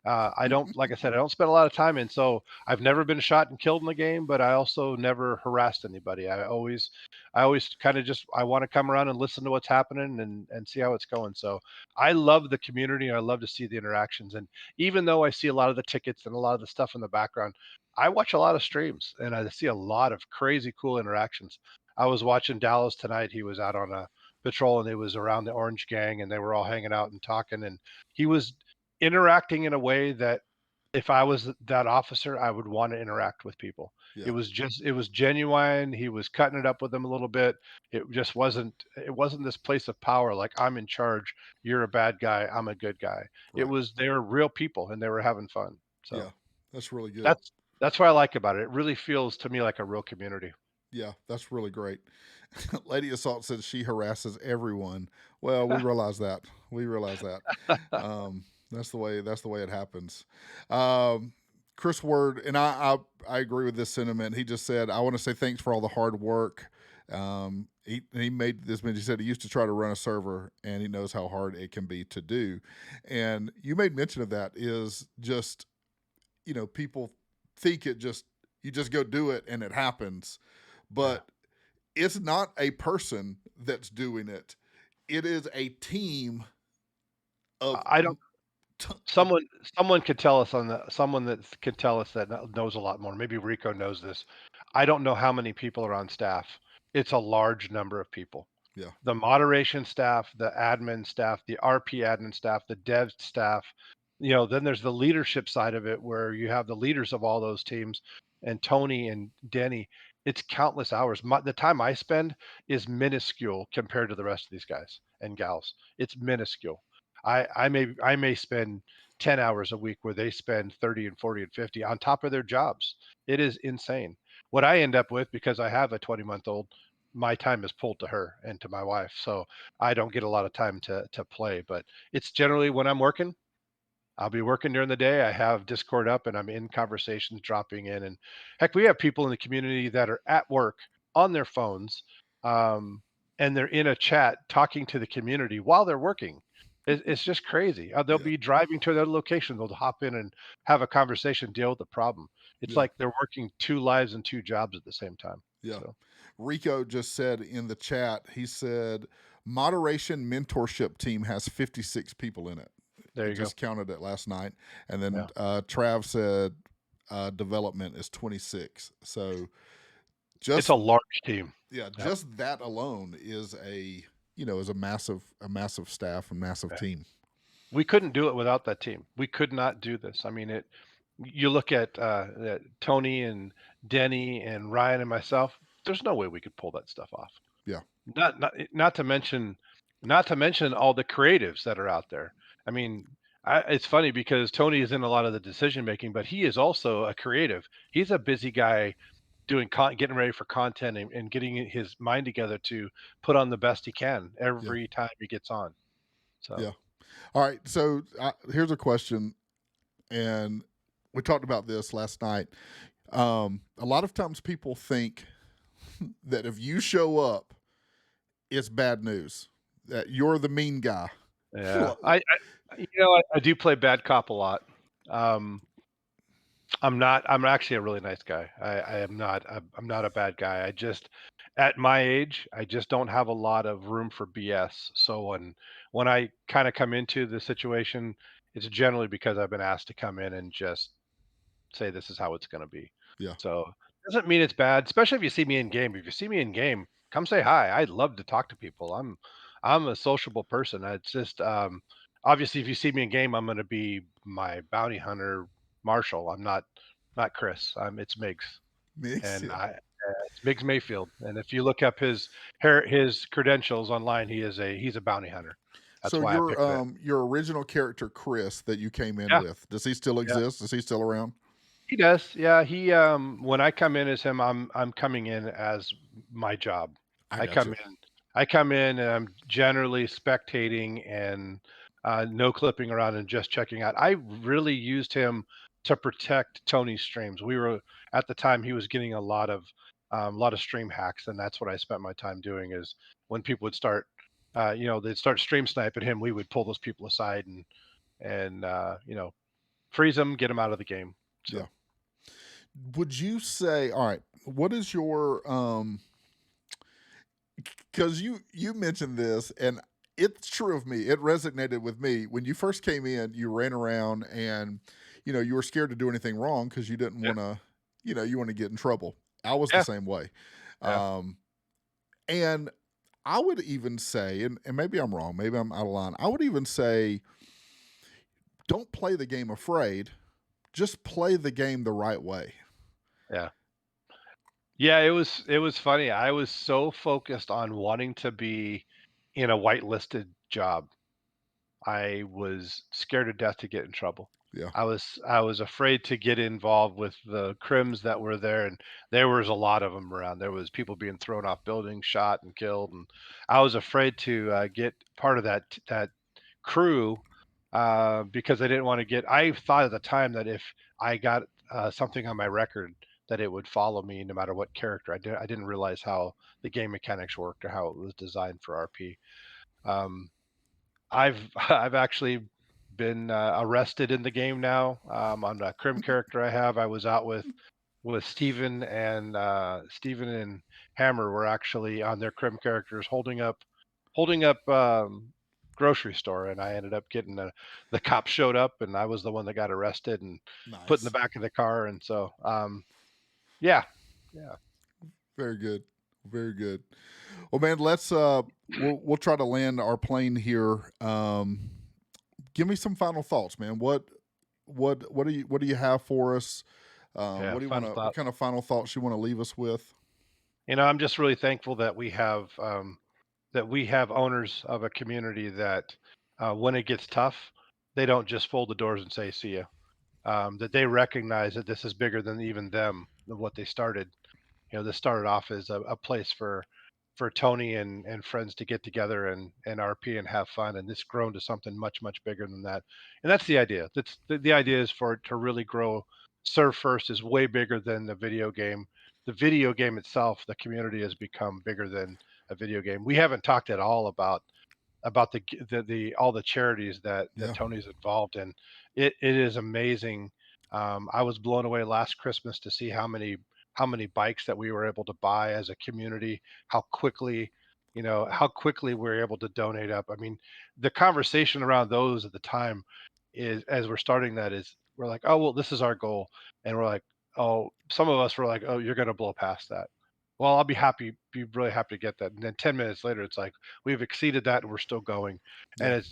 I don't, like I said, I don't spend a lot of time in. So I've never been shot and killed in the game, but I also never harassed anybody. I always kind of just I want to come around and listen to what's happening and see how it's going. So I love the community. I love to see the interactions. And even though I see a lot of the tickets and a lot of the stuff in the background, I watch a lot of streams and I see a lot of crazy cool interactions. I was watching Dallas tonight. He was out on a patrol and it was around the Orange Gang and they were all hanging out and talking and he was interacting in a way that if I was that officer, I would wanna interact with people. Yeah, It was genuine, he was cutting it up with them a little bit. It wasn't this place of power, like, "I'm in charge, you're a bad guy, I'm a good guy." right. They were real people, and they were having fun. Yeah, So, that's really good. that's that's what I like about it. It really feels to me like a real community. Yeah, that's really great. Lady Assault says she harasses everyone. Well, we realize that. We realize that. That's the way it happens. Um, Chris Word, and I agree with this sentiment. He just said, I want to say thanks for all the hard work. He made this mention. He said he used to try to run a server and he knows how hard it can be to do. And you made mention of that is just, people think you just go do it and it happens, Yeah. but it's not a person that's doing it. It is a team of I don't t- of someone could tell us someone that could tell us that knows a lot more. Maybe Rico knows this. I don't know how many people are on staff. It's a large number of people. yeah, The moderation staff, the admin staff, the RP admin staff, the dev staff, then there's the leadership side of it where you have the leaders of all those teams and Tony and Denny. It's countless hours. The time I spend is minuscule compared to the rest of these guys and gals. It's minuscule. I may spend 10 hours a week where they spend 30 and 40 and 50 on top of their jobs. It is insane. What I end up with because I have a 20-month-old, my time is pulled to her and to my wife. So I don't get a lot of time to play, but it's generally when I'm working, I'll be working during the day. I have Discord up and I'm in conversations dropping in. And heck, we have people in the community that are at work on their phones, um, and they're in a chat talking to the community while they're working. It's just crazy. They'll yeah, be driving to their location. They'll hop in and have a conversation, deal with the problem. It's yeah, like they're working two lives and two jobs at the same time. yeah. So Rico just said in the chat, he said, moderation mentorship team has 56 people in it. there He you go. just counted it last night. And then Yeah. Trav said development is 26. So It's just a large team. yeah, Yep. just that alone is a massive staff and massive Yeah. team. We couldn't do it without that team. We could not do this. I mean, You look at Tony and Denny and Ryan and myself. There's no way we could pull that stuff off. Yeah. Not to mention all the creatives that are out there. I mean, it's funny because Tony is in a lot of the decision making, but he is also a creative. He's a busy guy doing getting ready for content and getting his mind together to put on the best he can Yeah. every time he gets on. So Yeah. All right. So here's a question, and we talked about this last night. A lot of times people think that if you show up, it's bad news. That you're the mean guy. yeah, I do play bad cop a lot. Um, I'm not. I'm actually a really nice guy. I am not. I'm not a bad guy. I just, at my age, I just don't have a lot of room for BS. So when I kind of come into the situation, it's generally because I've been asked to come in and just say this is how it's going to be. Yeah. So doesn't mean it's bad, especially if you see me in game. If you see me in game, come say hi. I'd love to talk to people. I'm a sociable person. It's just obviously if you see me in game, I'm going to be my bounty hunter Marshall. I'm not Chris. It's Miggs, Mix. and Yeah. it's Miggs Mayfield. And if you look up his credentials online, he's a bounty hunter. That's So why I picked that. your original character Chris that you came in Yeah, with, does he still yeah. exist? Is he still around? He does. Yeah, when I come in as him, I'm coming in as my job. I I got come you. in I come in and I'm generally spectating and no clipping around and just checking out. I really used him to protect Tony's streams. We were at the time he was getting a lot of stream hacks, and that's what I spent my time doing. Is when people would start, they'd start stream sniping him, we would pull those people aside and freeze them, get them out of the game. Yeah. So. Would you say, all right, what is your because you mentioned this, and it's true of me. It resonated with me when you first came in. You ran around, and you were scared to do anything wrong because you didn't Yeah. want to, you want to get in trouble. I was the Yeah. same way, Yeah. um, and I would even say, and maybe I'm wrong, maybe I'm out of line. I would even say, don't play the game afraid. Just play the game the right way. Yeah. Yeah, it was funny. I was so focused on wanting to be in a whitelisted job. I was scared to death to get in trouble. Yeah, I was afraid to get involved with the crims that were there, and there was a lot of them around. There was people being thrown off buildings, shot and killed, and I was afraid to get part of that crew because I didn't want to get. I thought at the time that if I got something on my record, that it would follow me no matter what character I did. I didn't realize how the game mechanics worked or how it was designed for RP. Um, I've actually been arrested in the game now. On a crim character I have, I was out with Steven and Hammer were actually on their crim characters holding up grocery store, and I ended up getting the cops showed up, and I was the one that got arrested and put in the nice, back of the car, and so yeah, yeah, very good, very good. Well, man, let's we'll try to land our plane here. Give me some final thoughts, man. What do you have for us? yeah. What do you want Final to? What thought. kind of final thoughts you want to leave us with? I'm just really thankful that we have owners of a community that, when it gets tough, they don't just fold the doors and say, "See ya." That they recognize that this is bigger than even them, than what they started. This started off as a place for Tony and friends to get together and RP and have fun, and this grown to something much much bigger than that. And that's the idea. That's the idea is for it to really grow. Serve First is way bigger than the video game. The video game itself, the community has become bigger than a video game. We haven't talked at all about the all the charities that Yeah, Tony's involved in. It is amazing. I was blown away last Christmas to see how many bikes that we were able to buy as a community, how quickly we were able to donate up. I mean, the conversation around those at the time is as we're starting that is we're like, oh well, this is our goal, and we're like, oh, some of us were like, oh, you're gonna blow past that. Well, I'll be really happy to get that. And then 10 minutes later, it's like we've exceeded that and we're still going. And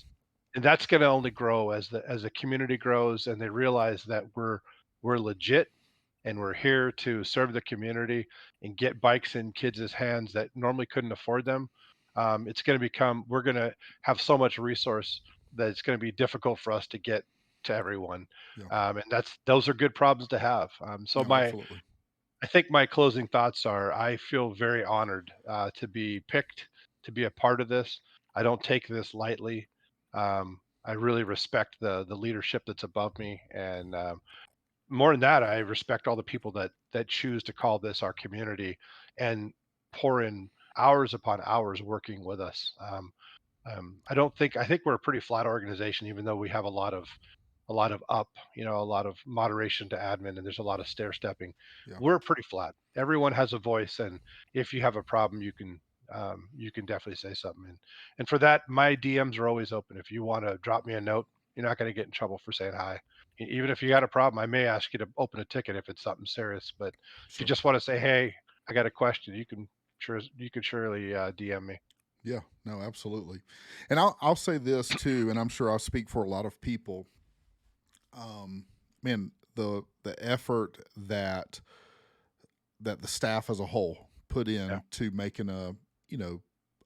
yeah, that's going to only grow as the community grows and they realize that we're legit and we're here to serve the community and get bikes in kids' hands that normally couldn't afford them, it's going to become we're going to have so much resource that it's going to be difficult for us to get to everyone. Yeah. And those are good problems to have. So No, my absolutely. I think my closing thoughts are I feel very honored to be picked to be a part of this. I don't take this lightly. I really respect the leadership that's above me, and more than that, I respect all the people that choose to call this our community and pour in hours upon hours working with us. I think we're a pretty flat organization, even though we have a lot of up, a lot of moderation to admin, and there's a lot of stair stepping. Yeah. We're pretty flat. Everyone has a voice, and if you have a problem, you can definitely say something. And for that, my DMs are always open. If you want to drop me a note, you're not going to get in trouble for saying hi. Even if you got a problem, I may ask you to open a ticket if it's something serious. But if you Sure. just want to say, "Hey, I got a question," you can surely DM me. Yeah. No, absolutely. And I'll say this too, and I'm sure I'll speak for a lot of people. Man, the effort that the staff as a whole put Yeah, in to making a, you know,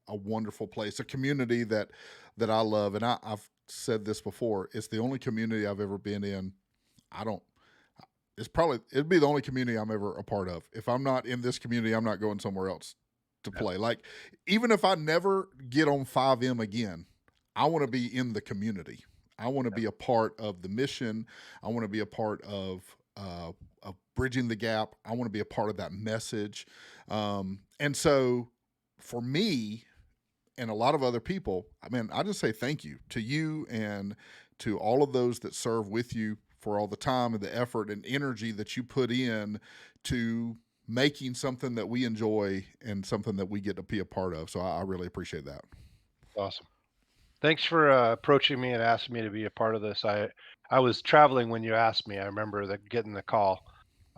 a wonderful place, a community that I love. And I've said this before. It's the only community I've ever been in. I don't. It'd be the only community I'm ever a part of. If I'm not in this community, I'm not going somewhere else to yeah, play. Like, even if I never get on FiveM again, I want to be in the community. I want to be a part of the mission. I want to be a part of bridging the gap. I want to be a part of that message. And so, for me and a lot of other people, I mean, I just say thank you to you and to all of those that serve with you for all the time and the effort and energy that you put in to making something that we enjoy and something that we get to be a part of. So I really appreciate that. awesome. Thanks for approaching me and asking me to be a part of this. I was traveling when you asked me. I remember getting the call,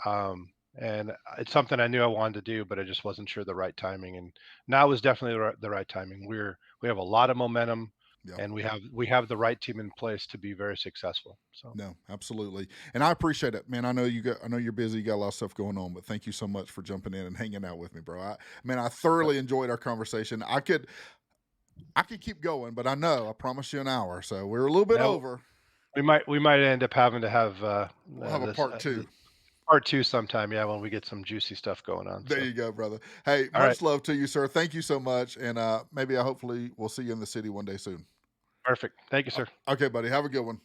and it's something I knew I wanted to do, but I just wasn't sure the right timing. And now is definitely the right timing. We have a lot of momentum, Yeah. and we have the right team in place to be very successful. So No, absolutely. And I appreciate it, man. I know you're busy, you got a lot of stuff going on, but thank you so much for jumping in and hanging out with me, bro. I yep. thoroughly enjoyed our conversation. I could keep going, but I promised you an hour, so we're a little bit Now over. we might end up having to have We'll have a part this two. part two sometime. Yeah, when we get some juicy stuff going on. There So you go, brother. Hey, all right, much love to you, sir. Thank you so much. And maybe I hopefully we'll see you in the city one day soon. perfect. Thank you, sir. Okay, buddy. Have a good one.